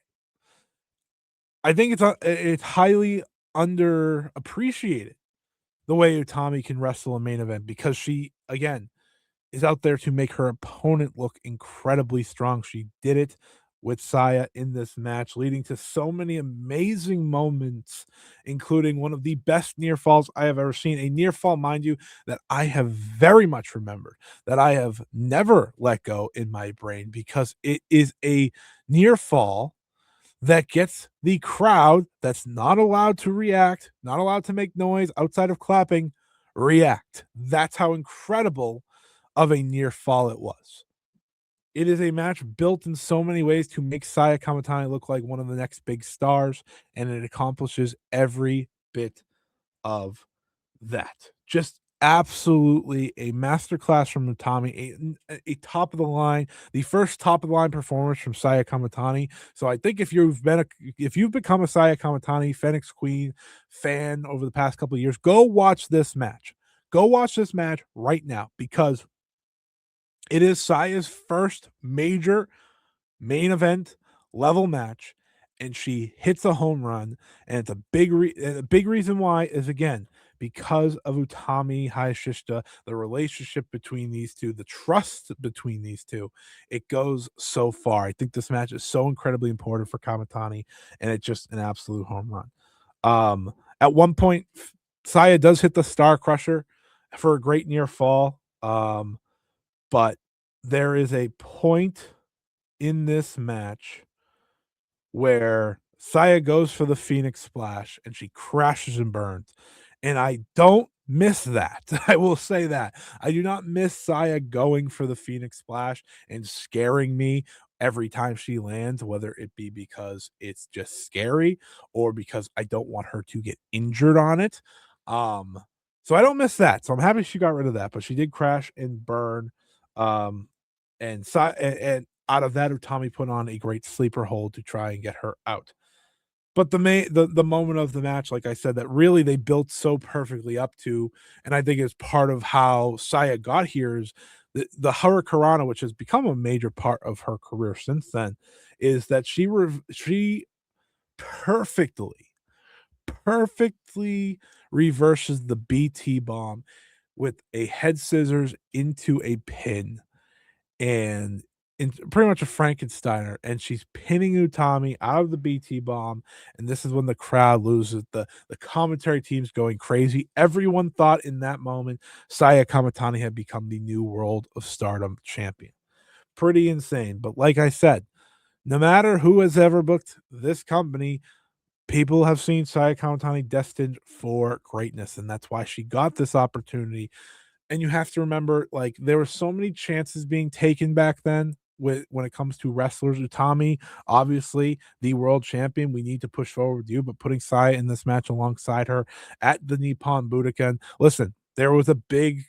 I think it's highly underappreciated the way Utami can wrestle a main event because she, again, is out there to make her opponent look incredibly strong. She did it with Saya in this match, leading to so many amazing moments, including one of the best near falls I have ever seen. A near fall, mind you, that I have very much remembered, that I have never let go in my brain because it is a near fall that gets the crowd that's not allowed to react, not allowed to make noise outside of clapping, react. That's how incredible of a near fall it was. It is a match built in so many ways to make Saya Kamitani look like one of the next big stars, and it accomplishes every bit of that. Just absolutely a masterclass from Utami, a top of the line, the first top of the line performance from Saya Kamitani. So I think if you've become a Saya Kamitani Phoenix Queen fan over the past couple of years, go watch this match. Go watch this match right now because it is Saya's first major main event level match, and she hits a home run. And it's a big reason why is again because of Utami Hayashishita, the relationship between these two, the trust between these two. It goes so far. I think this match is so incredibly important for Kamitani, and it's just an absolute home run. At one point, Saya does hit the Star Crusher for a great near fall. But there is a point in this match where Saya goes for the Phoenix Splash and she crashes and burns. And I don't miss that. I will say that. I do not miss Saya going for the Phoenix Splash and scaring me every time she lands, whether it be because it's just scary or because I don't want her to get injured on it. So I don't miss that. So I'm happy she got rid of that, but she did crash and burn. Um, and out of that, Utami put on a great sleeper hold to try and get her out. But the moment of the match, like I said, that really they built so perfectly up to, and I think is part of how Saya got here is the Hurricanrana, which has become a major part of her career since then, is that she perfectly, perfectly reverses the BT bomb with a head scissors into a pin and in pretty much a Frankensteiner, and she's pinning Utami out of the BT bomb, and this is when the crowd loses. The commentary team's going crazy. Everyone thought in that moment Saya Kamitani had become the new World of Stardom champion. Pretty insane. But like I said, no matter who has ever booked this company, people have seen Saya Kamitani destined for greatness, and that's why she got this opportunity And you have to remember, like, there were so many chances being taken back then with when it comes to wrestlers. Utami, obviously the world champion. We need to push forward with you, but putting Saya in this match alongside her at the Nippon Budokan. Listen, there was a big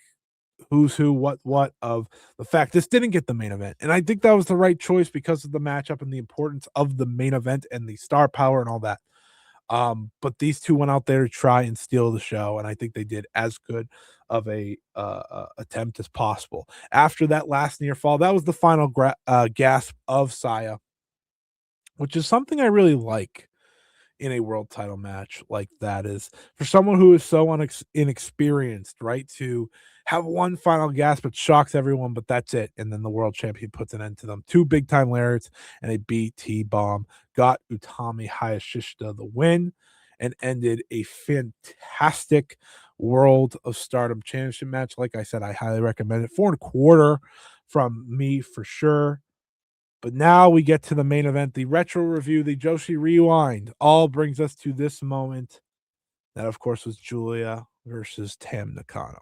who's who, what of the fact this didn't get the main event. And I think that was the right choice because of the matchup and the importance of the main event and the star power and all that. But these two went out there to try and steal the show, and I think they did as good of a attempt as possible. After that last near fall, that was the final gasp of Saya, which is something I really like in a world title match like that is for someone who is so inexperienced, right? To have one final gasp, it shocks everyone, but that's it. And then the world champion puts an end to them. Two big time lariats and a BT bomb got Utami Hayashishita the win and ended a fantastic World of Stardom Championship match. Like I said, I highly recommend it. 4.25 from me for sure. But now we get to the main event, the retro review, the Joshi Rewind. All brings us to this moment. That, of course, was Giulia versus Tam Nakano.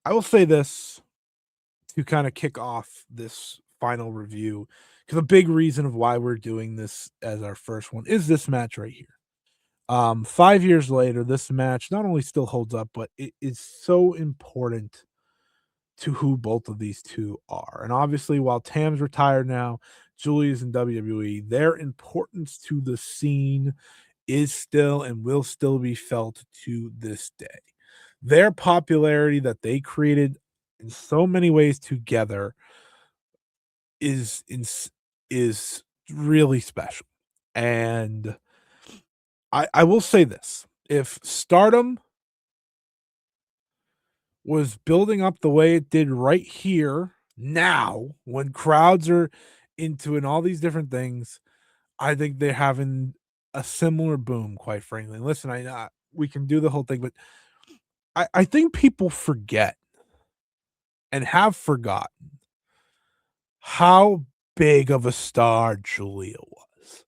I will say this to kind of kick off this final review, because a big reason of why we're doing this as our first one is this match right here. 5 years later, this match not only still holds up, but it is so important to who both of these two are. And obviously, while Tam's retired now, Julia's in WWE, their importance to the scene is still and will still be felt to this day. Their popularity that they created in so many ways together is is really special. And I will say this: if Stardom was building up the way it did right here now when crowds are into and all these different things, I think they're having a similar boom, quite frankly. Listen, we can do the whole thing, but I think people forget and have forgotten how big of a star Julia was.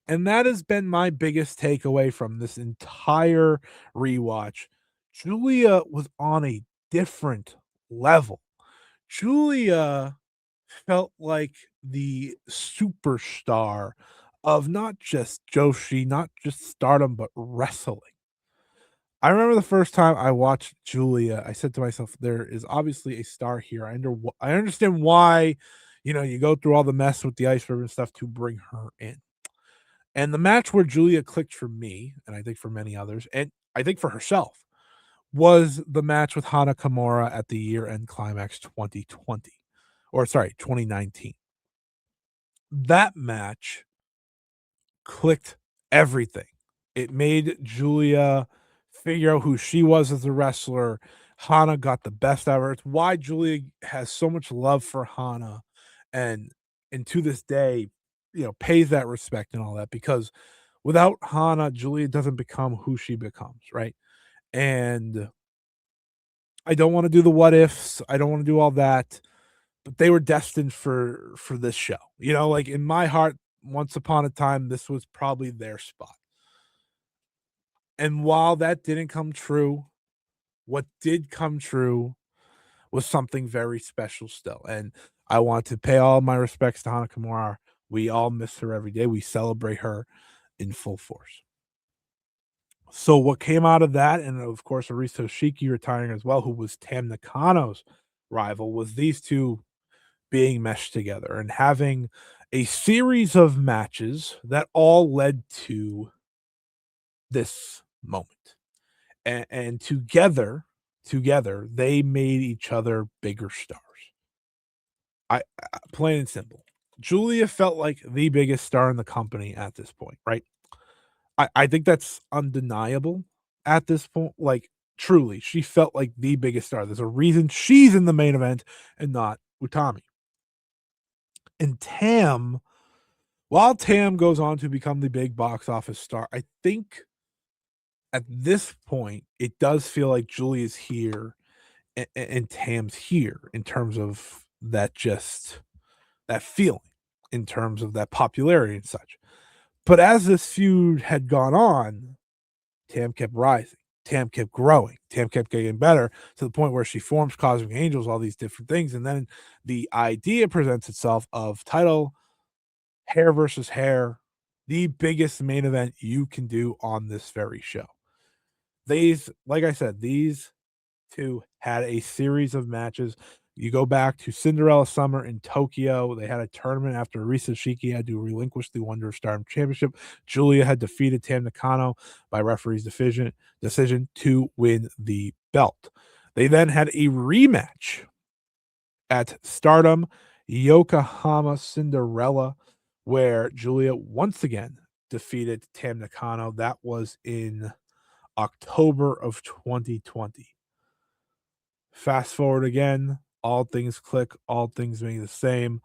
And that has been my biggest takeaway from this entire rewatch. Julia was on a different level. Julia felt like the superstar of not just Joshi, not just Stardom, but wrestling. I remember the first time I watched Julia, I said to myself, "There is obviously a star here. I understand why, you go through all the mess with the iceberg and stuff to bring her in." And the match where Julia clicked for me, and I think for many others, and I think for herself, was the match with Hana Kimura at the year-end Climax 2020, or sorry, 2019. That match clicked everything. It made Julia figure out who she was as a wrestler. Hana got the best out of her. It's why Julia has so much love for Hana and to this day, pays that respect and all that, because without Hana, Julia doesn't become who she becomes, right? And I don't want to do the what ifs. I don't want to do all that, but they were destined for this show. Like in my heart, once upon a time, this was probably their spot. And while that didn't come true, what did come true was something very special still. And I want to pay all my respects to Hana Kimura. We all miss her every day. We celebrate her in full force. So what came out of that, and of course Arisa Hoshiki retiring as well, who was Tam Nakano's rival, was these two being meshed together and having a series of matches that all led to this moment. And together, they made each other bigger stars. Plain and simple. Julia felt like the biggest star in the company at this point, right? I think that's undeniable at this point. Like, truly, she felt like the biggest star. There's a reason she's in the main event and not Utami. And Tam, while Tam goes on to become the big box office star, I think at this point, it does feel like Julia's here and Tam's here in terms of that feeling, in terms of that popularity and such. But as this feud had gone on, Tam kept rising. Tam kept growing. Tam kept getting better to the point where she forms Cosmic Angels, all these different things. And then the idea presents itself of title hair versus hair, the biggest main event you can do on this very show. These, like I said, these two had a series of matches. You go back to Cinderella Summer in Tokyo. They had a tournament after Arisa Shiki had to relinquish the Wonder of Stardom Championship. Giulia had defeated Tam Nakano by referee's decision to win the belt. They then had a rematch at Stardom Yokohama Cinderella, where Giulia once again defeated Tam Nakano. That was in October of 2020. Fast forward again, all things click, all things being the same.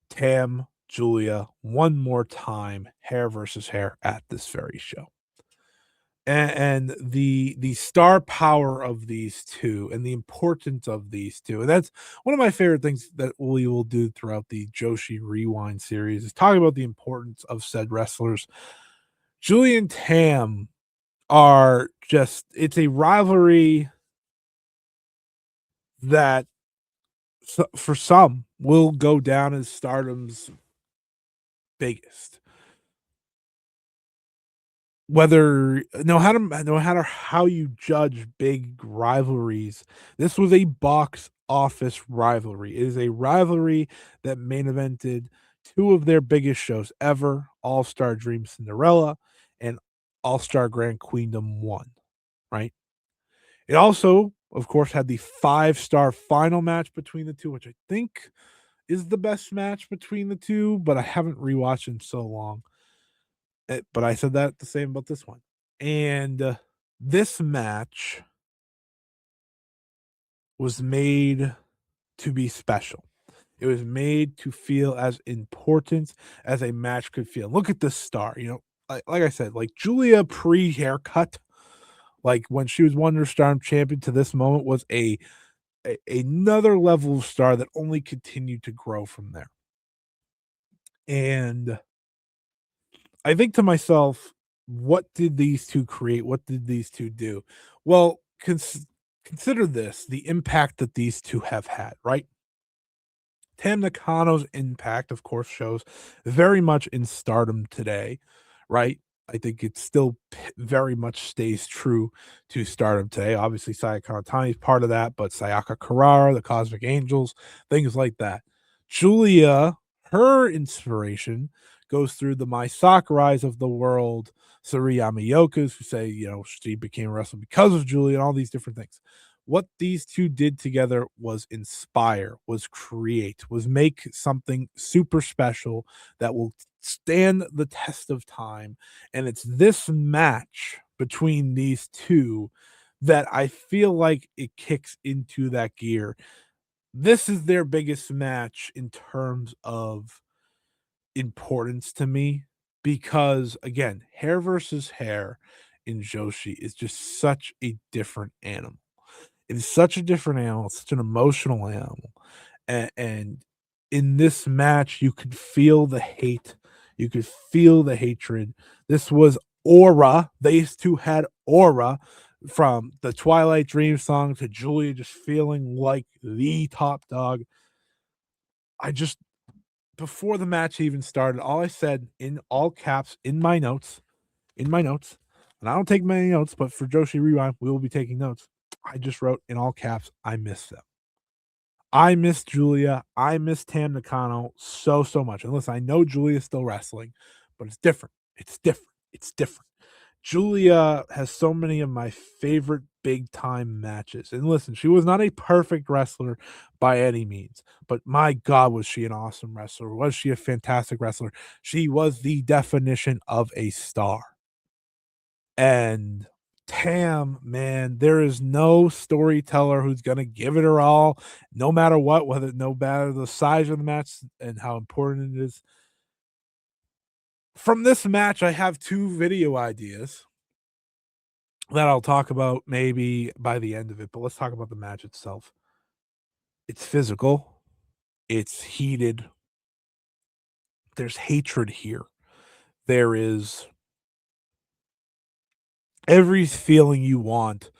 Tam, Giulia, one more time, hair versus hair at this very show. And the star power of these two and the importance of these two. And that's one of my favorite things that we will do throughout the Joshi Rewind series is talking about the importance of said wrestlers. Giulia and Tam are just, it's a rivalry that for some will go down as Stardom's biggest. Whether no matter how you judge big rivalries, this was a box office rivalry. It is a rivalry that main evented two of their biggest shows ever, All Star Dream Cinderella and All Star Grand Queendom 1, right? It also, of course, had the 5-star final match between the two, which I think is the best match between the two, but I haven't rewatched in so long. But I said that the same about this one. And this match was made to be special. It was made to feel as important as a match could feel. Look at this star, like I said, like Giulia pre haircut, like when she was Wonder Star champion to this moment was another level of star that only continued to grow from there. And I think to myself, what did these two create? What did these two do? Well, consider this the impact that these two have had, right? Tam Nakano's impact, of course, shows very much in Stardom today, right? I think it still very much stays true to Stardom today. Obviously, Sayaka Kamitani is part of that, but Sayaka Carrara, the Cosmic Angels, things like that. Giulia, her inspiration goes through the Mai Sakurais of the world, Sariyama Yokas, who say, she became a wrestler because of Giulia and all these different things. What these two did together was inspire, was create, was make something super special that will stand the test of time. And it's this match between these two that I feel like it kicks into that gear. This is their biggest match in terms of importance to me because, again, hair versus hair in Joshi is just such a different animal. It is such a different animal, such an emotional animal. And in this match, you could feel the hate, you could feel the hatred. This was aura. These two had aura from the Twilight Dream song to Giulia just feeling like the top dog. I just, before the match even started, all I said in all caps in my notes, and I don't take many notes, but for Joshi Rewind, we will be taking notes. I just wrote in all caps, I miss them. I miss Giulia. I miss Tam Nakano so, so much. And listen, I know Giulia's still wrestling, but it's different. It's different. It's different. Giulia has so many of my favorite big time matches. And listen, she was not a perfect wrestler by any means, but my God, was she an awesome wrestler? Was she a fantastic wrestler? She was the definition of a star. And Tam, man, there is no storyteller who's going to give it her all, no matter what, no matter the size of the match and how important it is. From this match, I have 2 video ideas that I'll talk about maybe by the end of it, but let's talk about the match itself. It's physical, it's heated, there's hatred here. There is every feeling you want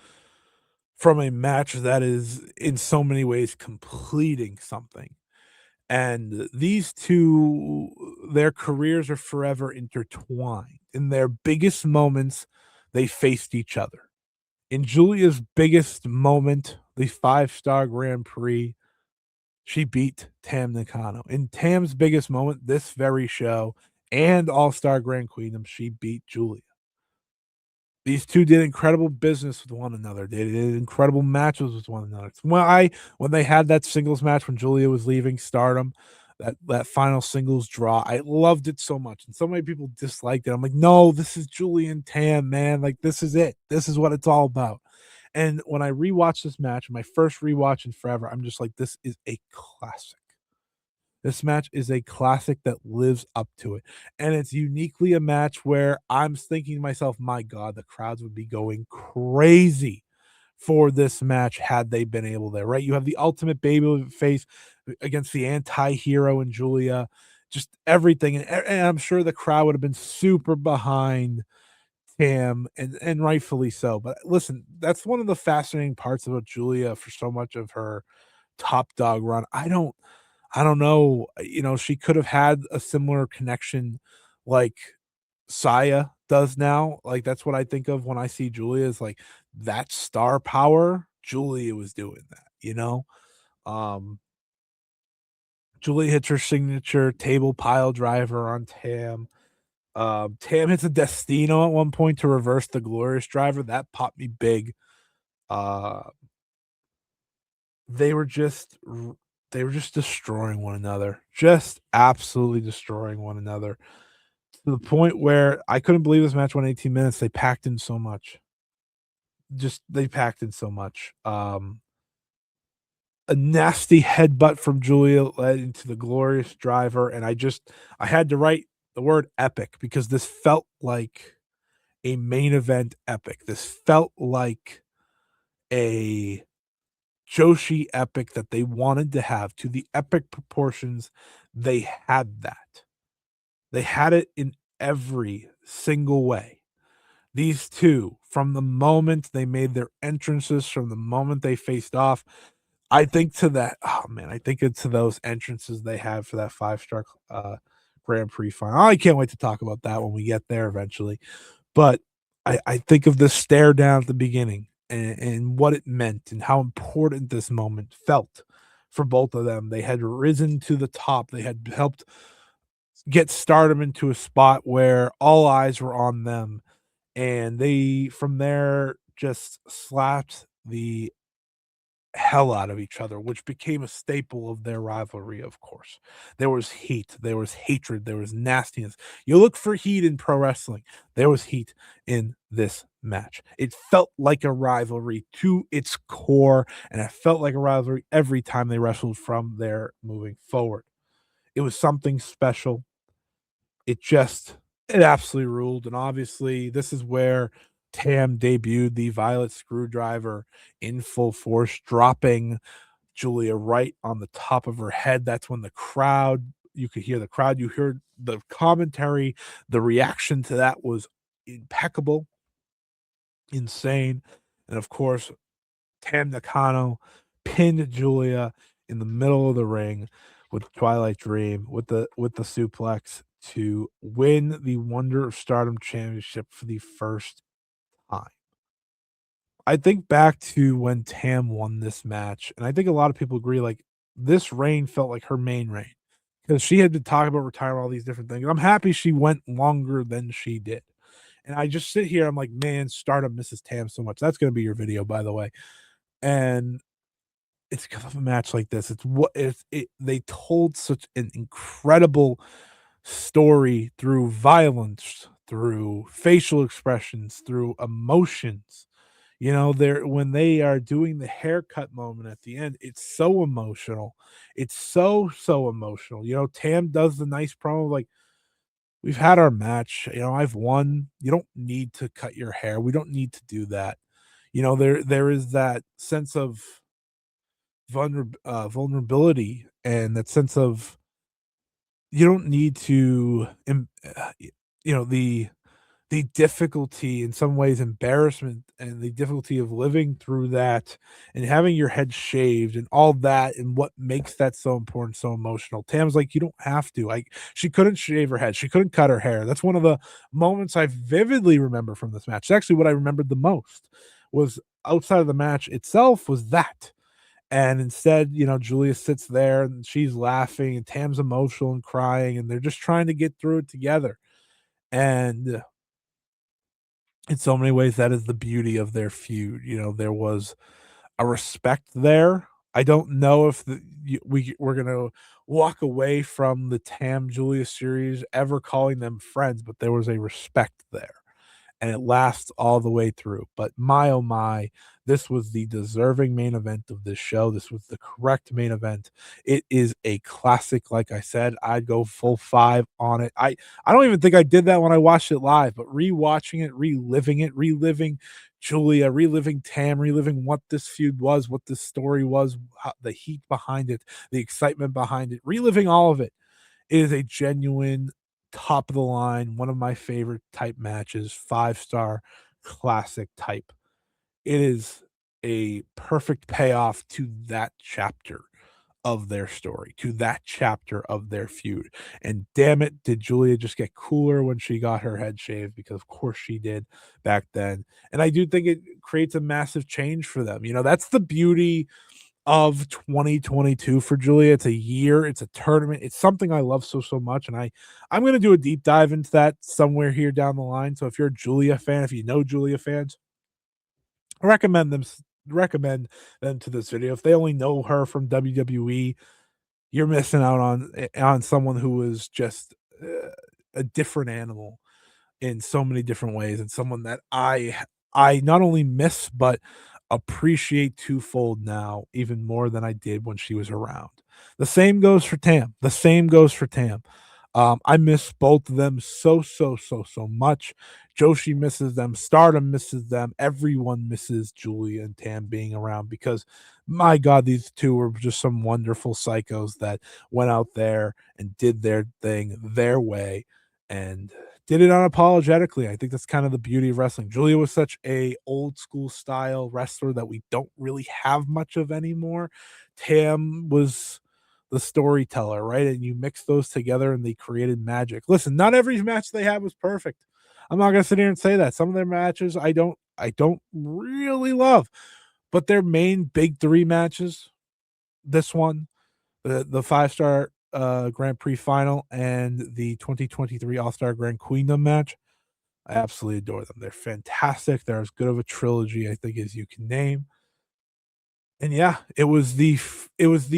from a match that is in so many ways completing something. And these two, their careers are forever intertwined. In their biggest moments, they faced each other. In Julia's biggest moment, the 5-star Grand Prix, she beat Tam Nakano. In Tam's biggest moment, this very show and All-Star Grand Queendom, she beat Julia. These two did incredible business with one another. They did incredible matches with one another. When they had that singles match when Julia was leaving Stardom, that final singles draw, I loved it so much. And so many people disliked it. I'm like, no, this is Julia and Tam, man. Like, this is it. This is what it's all about. And when I rewatched this match, my first rewatch in forever, I'm just like, this is a classic. This match is a classic that lives up to it. And it's uniquely a match where I'm thinking to myself, my God, the crowds would be going crazy for this match had they been able there, right? You have the ultimate baby face against the anti-hero in Julia, just everything. And I'm sure the crowd would have been super behind Tam, and rightfully so. But listen, that's one of the fascinating parts about Julia for so much of her top dog run. I don't know, she could have had a similar connection like Saya does now. Like, that's what I think of when I see Julia is like that star power. Julia was doing that, you know? Um, Julia hits her signature table pile driver on Tam. Tam hits a Destino at one point to reverse the glorious driver. That popped me big. Uh, they were just they were just destroying one another, just absolutely destroying one another to the point where I couldn't believe this match went 18 minutes. They packed in so much. Just they packed in so much. A nasty headbutt from Julia led into the glorious driver, and I had to write the word epic because this felt like a main event epic. This felt like a Joshi epic that they wanted to have to the epic proportions. They had that. They had it in every single way. These two, from the moment they made their entrances, from the moment they faced off, I think to that. Oh man, I think it's to those entrances they had for that 5-star Grand Prix final. I can't wait to talk about that when we get there eventually. But I think of the stare down at the beginning and what it meant and how important this moment felt for both of them. They had risen to the top. They had helped get Stardom into a spot where all eyes were on them, and they from there just slapped the hell out of each other, which became a staple of their rivalry, of course. There was heat, there was hatred, there was nastiness. You look for heat in pro wrestling, there was heat in this match. It felt like a rivalry to its core, and it felt like a rivalry every time they wrestled from there moving forward. It was something special. It just it absolutely ruled, and obviously, this is where Tam debuted the Violet Screwdriver in full force, dropping Julia right on the top of her head. That's when the crowd you could hear the crowd, you heard the commentary, the reaction to that was impeccable, insane, and of course, Tam Nakano pinned Julia in the middle of the ring with Twilight Dream with the suplex to win the Wonder of Stardom Championship for the first time. I think back to when Tam won this match, and I think a lot of people agree, like, this reign felt like her main reign because she had been talking about retiring, all these different things. I'm happy she went longer than she did. And I just sit here, I'm like, man, Stardom misses Tam so much. That's gonna be your video, by the way. And it's because of a match like this. It's what they told such an incredible story through violence, through facial expressions, through emotions. They're when they are doing the haircut moment at the end, it's so emotional. It's so emotional. Tam does the nice promo like, "We've had our match. I've won. You don't need to cut your hair. We don't need to do that." There is that sense of vulnerability and that sense of you don't need to, the the difficulty, in some ways, embarrassment, and the difficulty of living through that and having your head shaved and all that and what makes that so important, so emotional. Tam's like, "You don't have to." Like, she couldn't shave her head. She couldn't cut her hair. That's one of the moments I vividly remember from this match. It's actually what I remembered the most was outside of the match itself was that. And instead, Julia sits there and she's laughing and Tam's emotional and crying, and they're just trying to get through it together. And in so many ways, that is the beauty of their feud. There was a respect there. I don't know if we're gonna walk away from the Tam Julia series ever calling them friends, but there was a respect there, and it lasts all the way through. But my oh my, this was the deserving main event of this show. This was the correct main event. It is a classic, like I said. I'd go full 5 on it. I don't even think I did that when I watched it live, but rewatching it, reliving Julia, reliving Tam, reliving what this feud was, what this story was, the heat behind it, the excitement behind it, reliving all of it. It is a genuine top of the line, one of my favorite type matches, 5-star classic type. It is a perfect payoff to that chapter of their story, to that chapter of their feud. And damn it, did Julia just get cooler when she got her head shaved, because of course she did back then. And I do think it creates a massive change for them. That's the beauty of 2022 for Julia. It's a year, it's a tournament, it's something I love so, so much, and I'm gonna do a deep dive into that somewhere here down the line. So if you're a Julia fan, if you know Julia fans, recommend them recommend them to this video. If they only know her from WWE, you're missing out on someone who is just a different animal in so many different ways, and someone that I not only miss but appreciate twofold now, even more than I did when she was around. The same goes for Tam. The same goes for Tam. I miss both of them so, so, so, so much. Joshi misses them. Stardom misses them. Everyone misses Julia and Tam being around, because my God, these two were just some wonderful psychos that went out there and did their thing their way and did it unapologetically. I think that's kind of the beauty of wrestling. Julia was such a old school style wrestler that we don't really have much of anymore. Tam was the storyteller, right? And you mix those together and they created magic. Listen, not every match they had was perfect. I'm not gonna sit here and say that. Some of their matches I don't really love, but their main big three matches, this one, the 5-star Grand Prix final, and the 2023 All-Star Grand Queendom match, I absolutely adore them. They're fantastic. They're as good of a trilogy, I think, as you can name. And yeah, it was the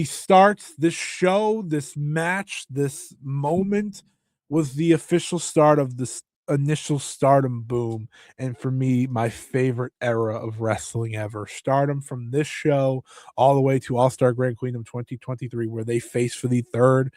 start. This show, this match, this moment was the official start of this initial Stardom boom, and for me, my favorite era of wrestling ever. Stardom from this show all the way to All-Star Grand Queendom 2023, where they face for the third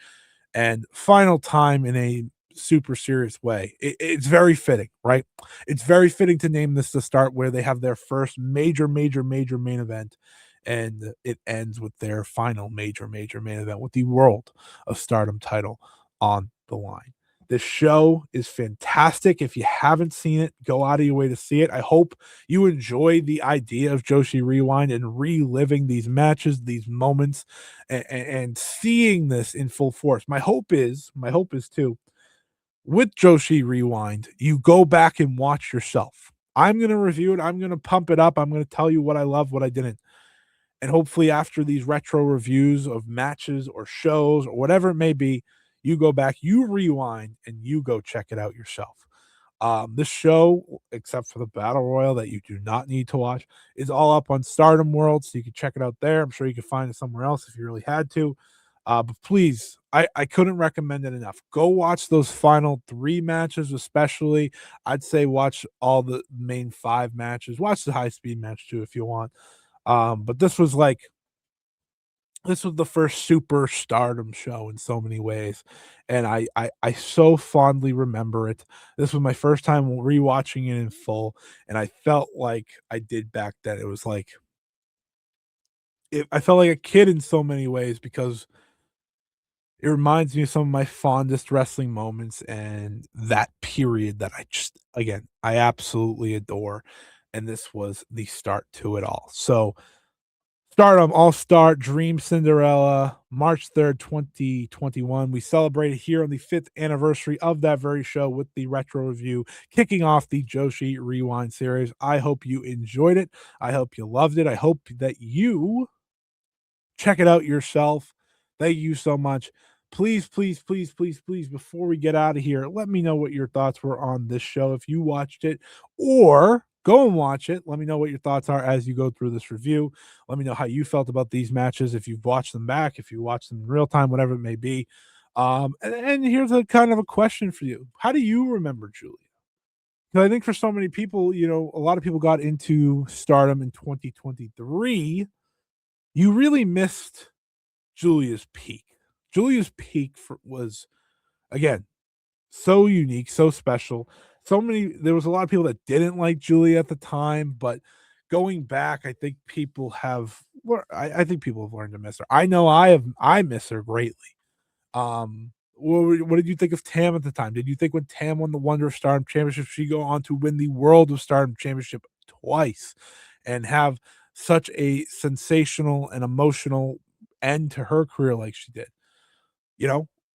and final time in a super serious way. It's very fitting, right? It's very fitting to name this the start where they have their first major, major, major main event, and it ends with their final major, major main event with the World of Stardom title on the line. This show is fantastic. If you haven't seen it, go out of your way to see it. I hope you enjoy the idea of Joshi Rewind and reliving these matches, these moments, and seeing this in full force. My hope is too, with Joshi Rewind, you go back and watch yourself. I'm going to review it. I'm going to pump it up. I'm going to tell you what I love, what I didn't. And hopefully, after these retro reviews of matches or shows or whatever it may be, you go back, you rewind, and you go check it out yourself. This show, except for the battle royal that you do not need to watch, is all up on Stardom World, so you can check it out there. I'm sure you could find it somewhere else if you really had to. But please, I couldn't recommend it enough. Go watch those final 3 matches, especially. I'd say watch all the main 5 matches. Watch the high speed match too if you want. But this was the first super Stardom show in so many ways, and I so fondly remember it. This was my first time rewatching it in full, and I felt like I did back then. It was like I felt like a kid in so many ways, because it reminds me of some of my fondest wrestling moments and that period that I just again, I absolutely adore, and this was the start to it all. So, Stardom All-Star Dream Cinderella, March 3rd, 2021. We celebrated here on the 5th anniversary of that very show with the retro review, kicking off the Joshi Rewind series. I hope you enjoyed it. I hope you loved it. I hope that you check it out yourself. Thank you so much. Please, please, please, please, please, before we get out of here, let me know what your thoughts were on this show if you watched it, or go and watch it. Let me know what your thoughts are as you go through this review. Let me know how you felt about these matches, if you've watched them back, if you watched them in real time, whatever it may be. And here's a kind of a question for you. How do you remember Julia? Because I think for so many people, a lot of people got into Stardom in 2023. You really missed Julia's peak. Julia's peak was, again, so unique, so special. There was a lot of people that didn't like Julia at the time, but going back, I think people have, I think people have learned to miss her. I know I miss her greatly. What did you think of Tam at the time? Did you think when Tam won the Wonder of Stardom Championship, she go on to win the World of Stardom Championship twice and have such a sensational and emotional end to her career like she did?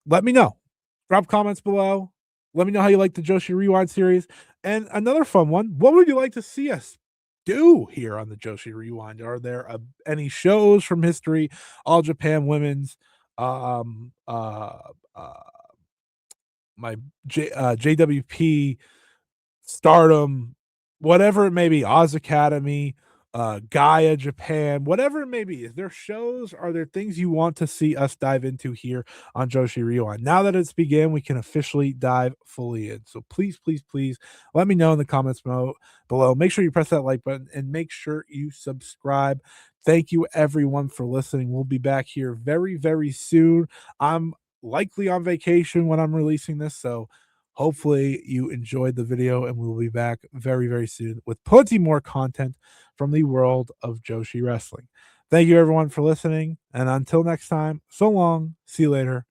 Let me know. Drop comments below. Let me know how you like the Joshi Rewind series. And another fun one, what would you like to see us do here on the Joshi Rewind? Are there any shows from history, All Japan Women's, um, uh, uh, my JWP, Stardom, whatever it may be, Oz Academy, GAEA Japan, whatever it may be. Is there shows? Are there things you want to see us dive into here on Joshi Rewind? Now that it's began, we can officially dive fully in. So please, please, please let me know in the comments below. Make sure you press that like button and make sure you subscribe. Thank you, everyone, for listening. We'll be back here very, very soon. I'm likely on vacation when I'm releasing this, so hopefully you enjoyed the video, and we will be back very, very soon with plenty more content from the world of Joshi Wrestling. Thank you, everyone, for listening. And until next time, so long. See you later.